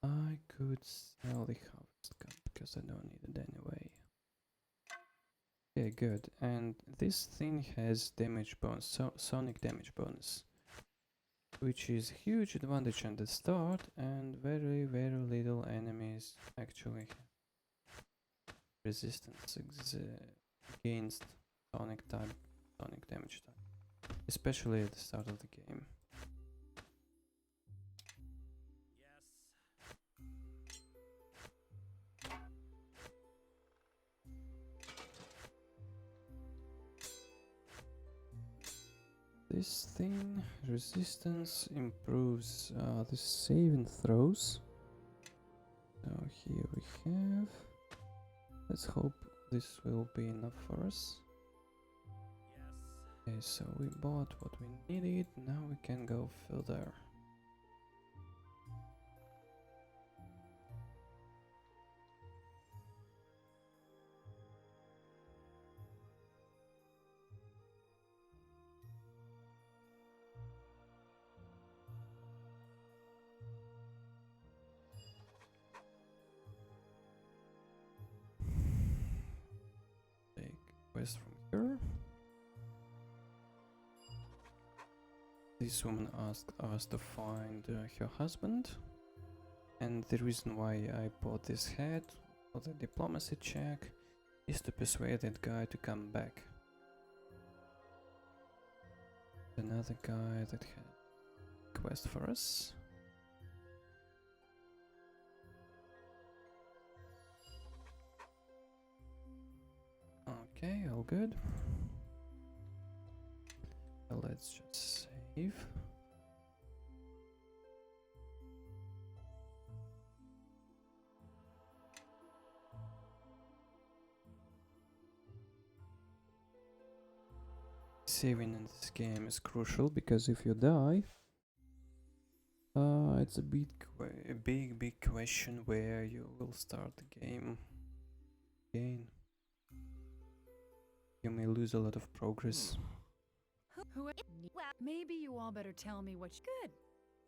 I could sell the harvest gun because I don't need it anyway. Okay, good. And this thing has damage bonus, so sonic damage bonus, which is huge advantage at the start, and very little enemies actually have resistance against sonic damage type, especially at the start of the game. This thing, resistance, improves the saving throws. So here we have. Let's hope this will be enough for us. Okay, so we bought what we needed. Now we can go further. Take quest from here. This woman asked us to find her husband, and the reason why I bought this hat for the diplomacy check is to persuade that guy to come back. Another guy that had a quest for us. Okay, all good. So let's just save. Saving in this game is crucial because if you die, it's a big question where you will start the game again. You may lose a lot of progress. Well, maybe you all better tell me what you... Good.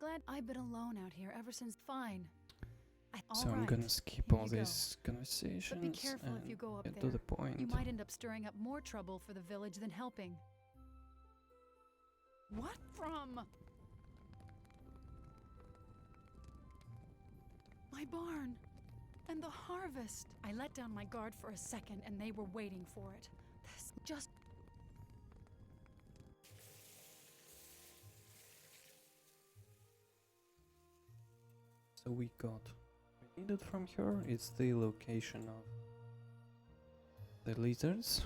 Glad I've been alone out here ever since... Fine. So I'm gonna skip Here all you go. these conversations But be careful and if you go up get there. to the point. You might end up stirring up more trouble for the village than helping. What from? My barn. And the harvest. I let down my guard for a second and they were waiting for it. This just... So we got what we needed from her. It's the location of the lizards.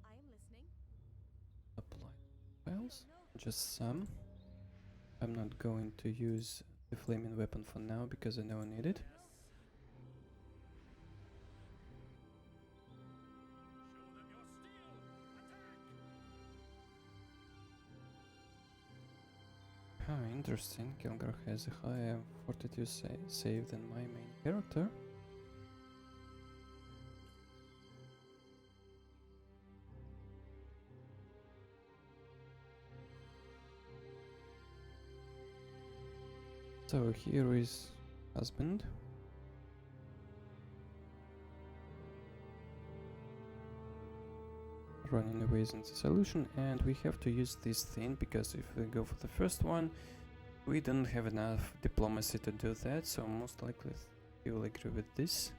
I am listening. Apply files, just some. I'm not going to use the flaming weapon for now because I don't need it. Ah, interesting. Kilgar has a higher fortitude save than my main character. So here is husband. Running away isn't the solution, and we have to use this thing because if we go for the first one, we don't have enough diplomacy to do that, so most likely you will agree with this.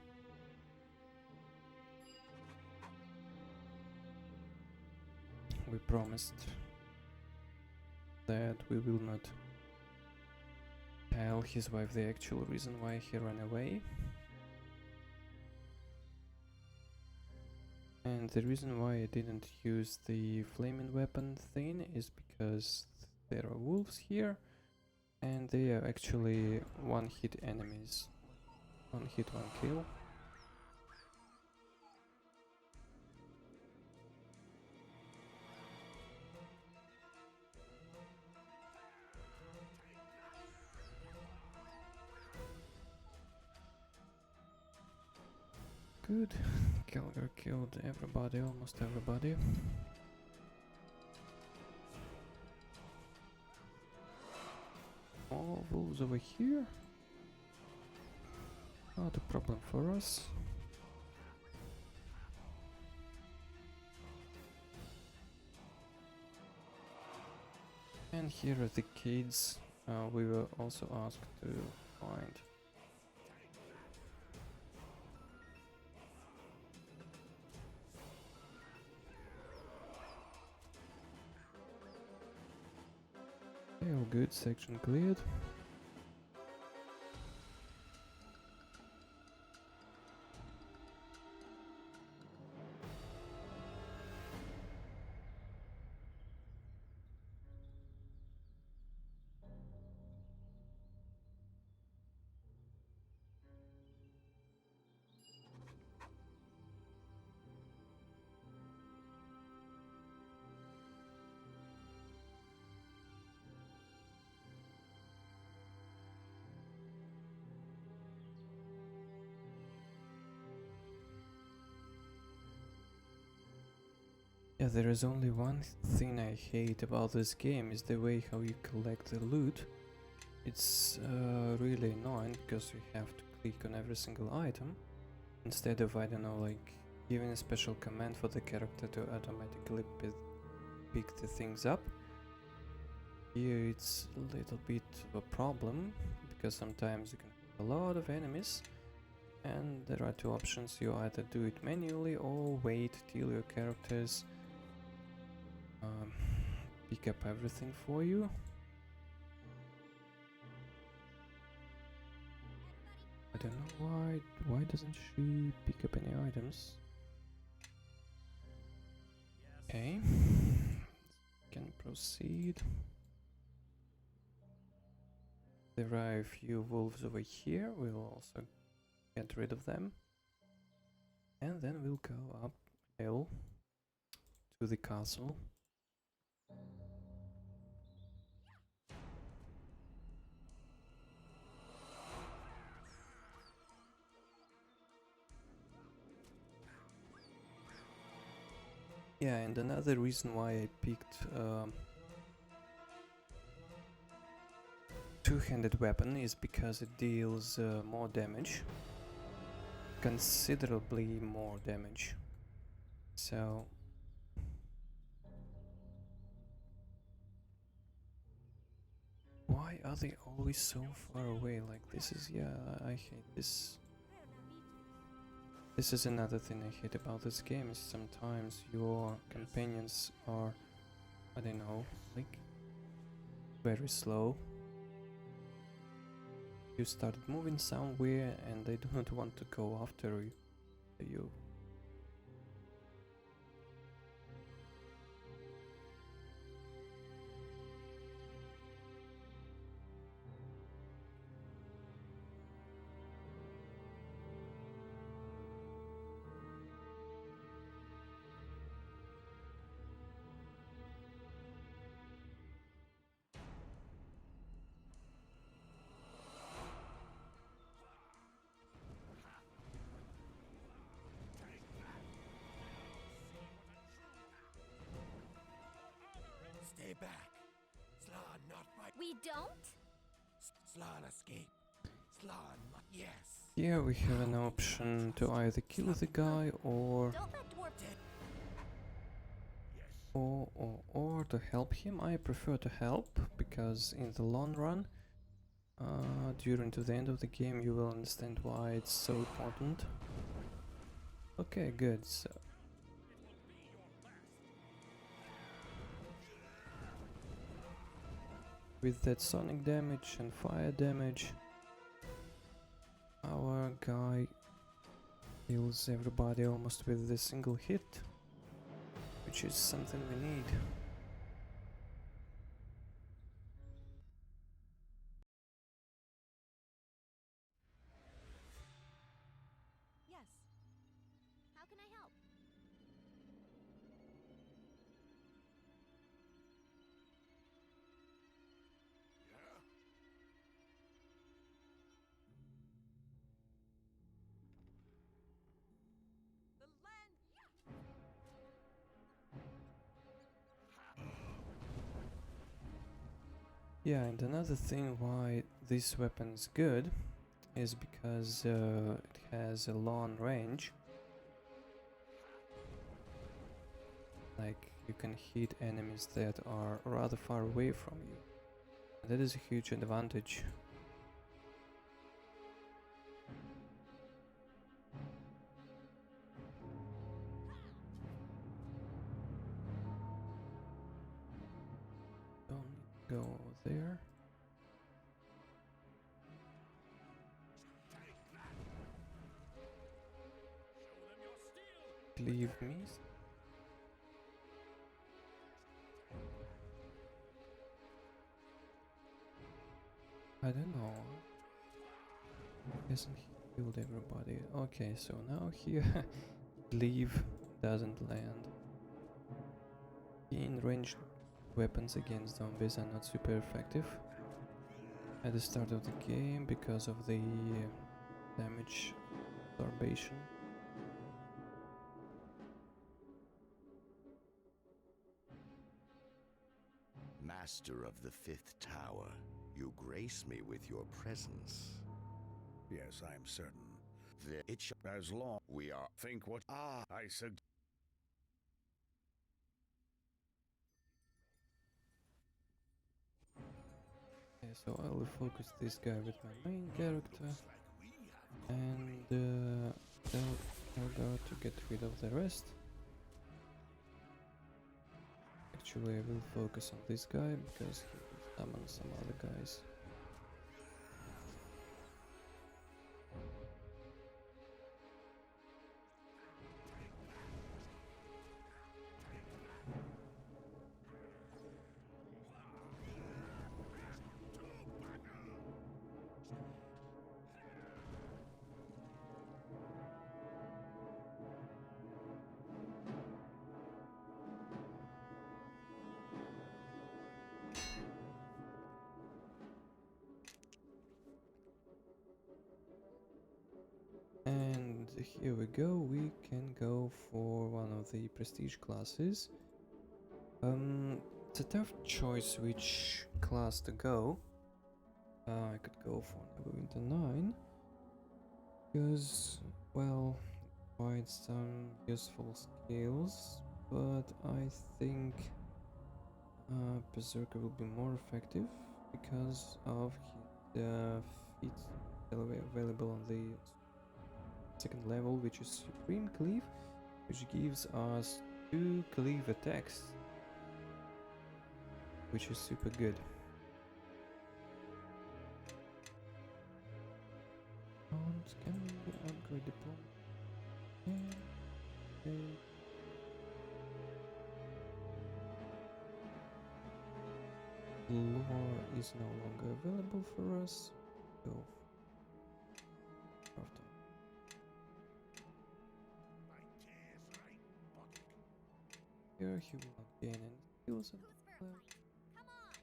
We promised that we will not tell his wife the actual reason why he ran away. And the reason why I didn't use the flaming weapon thing is because there are wolves here and they are actually one-hit enemies. One hit, one kill. Good. Kilgar killed everybody, almost everybody. More wolves over here. Not a problem for us. And here are the kids we were also asked to find. Okay, all good, section cleared. Yeah, there is only one thing I hate about this game is the way how you collect the loot. It's really annoying because you have to click on every single item instead of, I don't know, like giving a special command for the character to automatically pick the things up. Here it's a little bit of a problem because sometimes you can have a lot of enemies and there are two options. You either do it manually or wait till your characters pick up everything for you. I don't know why doesn't she pick up any items? Okay, can proceed. There are a few wolves over here, we'll also get rid of them. And then we'll go up hill to the castle. Yeah, and another reason why I picked two-handed weapon is because it deals more damage, considerably more damage. So why are they always so far away? Like this is, yeah, I hate this. This is another thing I hate about this game, is sometimes your companions are, I don't know, like very slow. You started moving somewhere and they do not want to go after you. Stay back. Slan not fight. We don't? Slan escape. Slan, yes. Here we have an option to either kill the guy or Don't let dwarf. or to help him. I prefer to help, because in the long run, during to the end of the game, you will understand why it's so important. Okay, good. So with that sonic damage and fire damage, our guy kills everybody almost with a single hit, which is something we need. Yes. How can I help? The land. Yeah, and another thing why this weapon is good is because it has a long range. Like, you can hit enemies that are rather far away from you. And that is a huge advantage. Don't go there. Leave me. I don't know. Hasn't killed everybody. Okay, so now here leave doesn't land. In ranged weapons against zombies are not super effective at the start of the game because of the damage absorption. Master of the Fifth Tower, you grace me with your presence. Yes, I'm certain. As long we are Think what? I said. Okay, so I will focus this guy with my main character, and I'll go to get rid of the rest. Actually, I will focus on this guy because he will summon some other guys. And here we go, we can go for one of the prestige classes. It's a tough choice which class to go. I could go for Neverwinter 9, because, well, it provides some useful skills, but I think Berserker will be more effective because of his feats available on the second level, which is Supreme Cleave, which gives us 2 cleave attacks, which is super good. And can we upgrade the plan? Okay. Lore is no longer available for us. Go after. Here he will not gain any skills. Who's for a fight? Come on!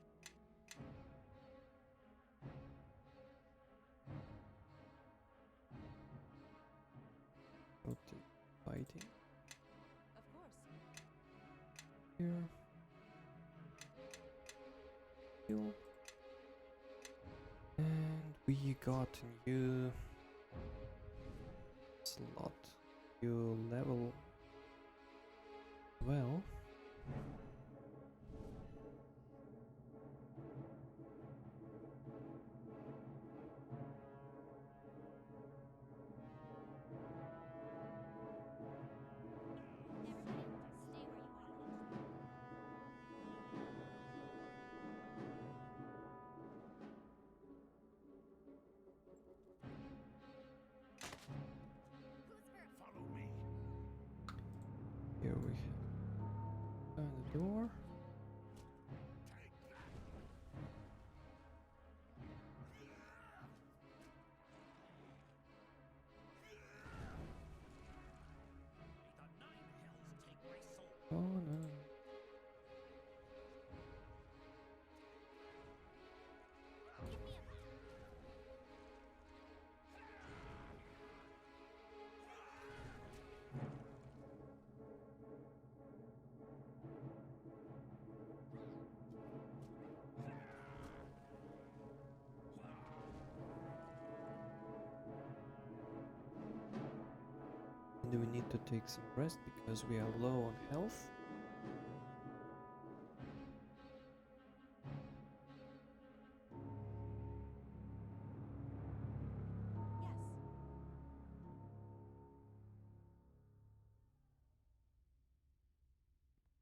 Okay, fighting Of course. here. Heal. And we got a new slot, new level. Well, Everybody, stay where you are. Who's for a Follow me. here we have the door. Oh no. Give me a Do we need to take some rest because we are low on health? Yes.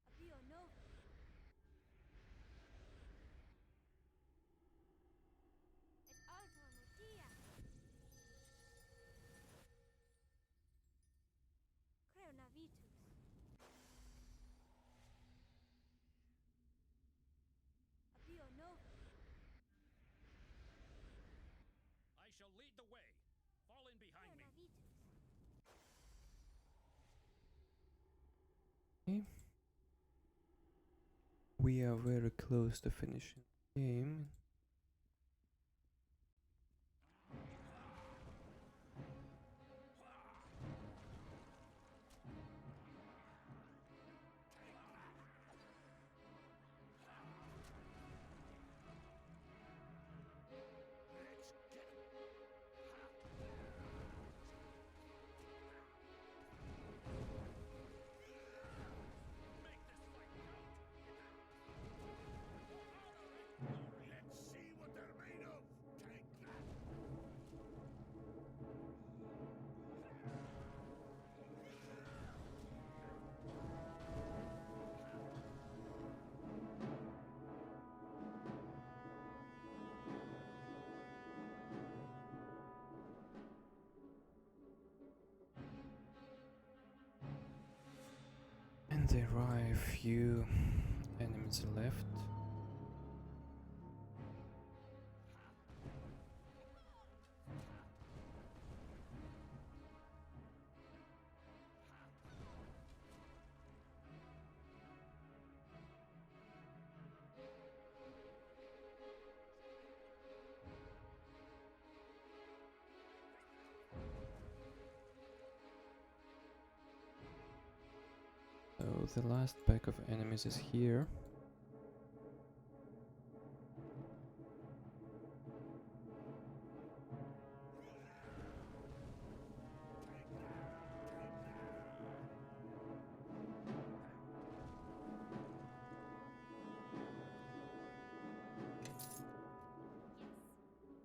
Abio no. Et alto mutia. Creo navitus. Abio no. I shall lead the way. Fall in behind Creo me. navitus. Okay. We are very close to finishing the game. Let's see what they're made of. Take that. And there are a few enemies left. So the last pack of enemies is here.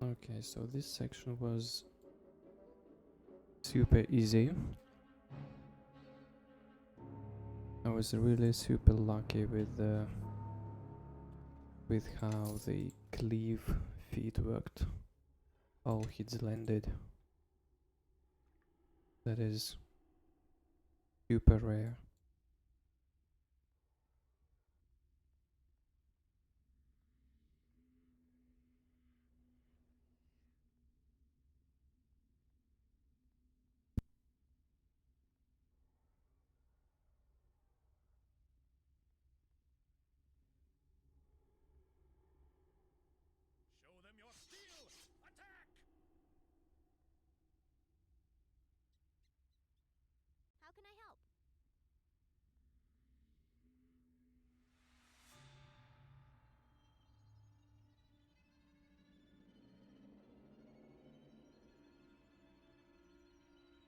Okay, so this section was super easy. I was really super lucky with how the cleave feat worked. All hits landed. That is super rare. Show them your steel! Attack! How can I help?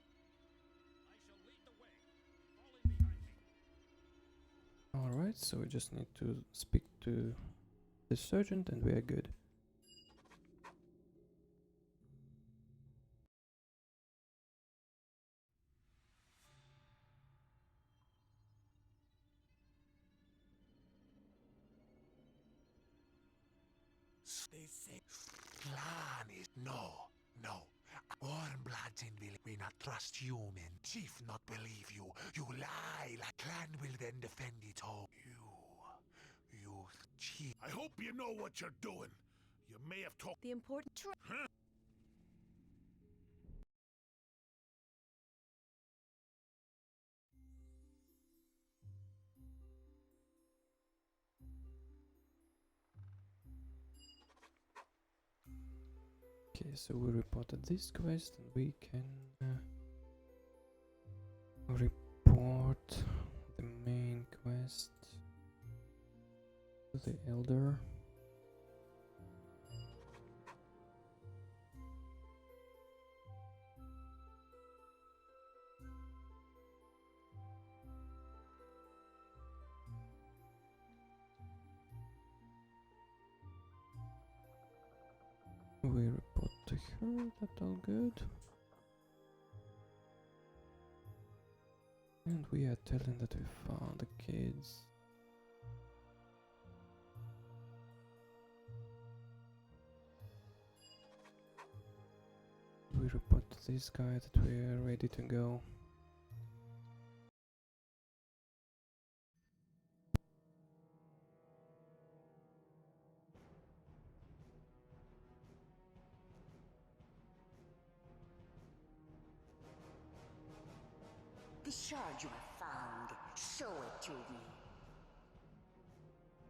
I shall lead the way. Fall in behind me. Alright, so we just need to speak to the sergeant and we are good. They say Elani. No. Warm bloods in will we not trust human. Chief not believe you. You lie. Like clan will then defend it home. You chief. I hope you know what you're doing. You may have talked. The important Okay, so we reported this quest and we can report the main quest to the elder. We report to her, that's all good. And we are telling that we found the kids. We report to this guy that we are ready to go. The shard you have found. Show it to me.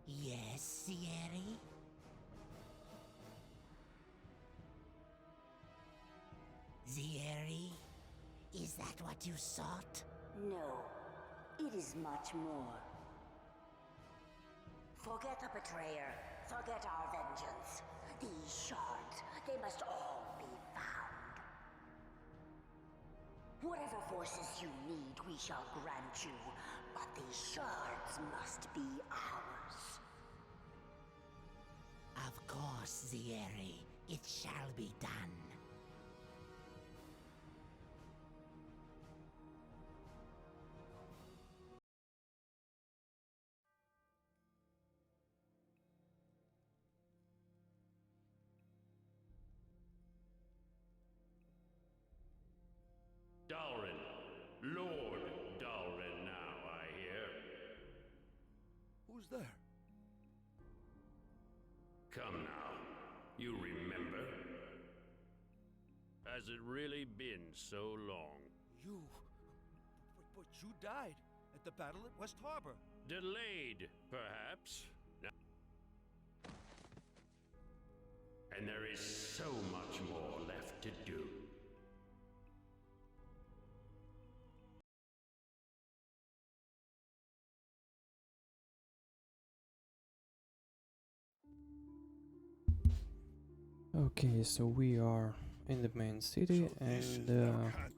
Yes, Sierra? Sierra? Is that what you sought? No. It is much more. Forget the betrayer. Forget our vengeance. These shards, they must all be found. Whatever forces you need, we shall grant you. But these shards must be ours. Of course, Sierra. It shall be done. Dalrin. Lord Dalrin now, I hear. Who's there? Come now. You remember? Has it really been so long? You... But you died at the battle at West Harbor. Delayed, perhaps. And there is so much more left to do. Okay, so we are in the main city and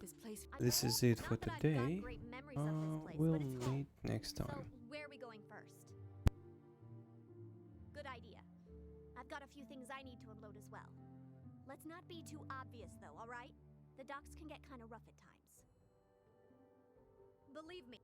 this place. this is it for Not that I've got today. great memories of this place, We'll but it's home. meet next So, time. where are we going first? Good idea. I've got a few things I need to unload as well. Let's not be too obvious, though, alright? The docks can get kind of rough at times. Believe me.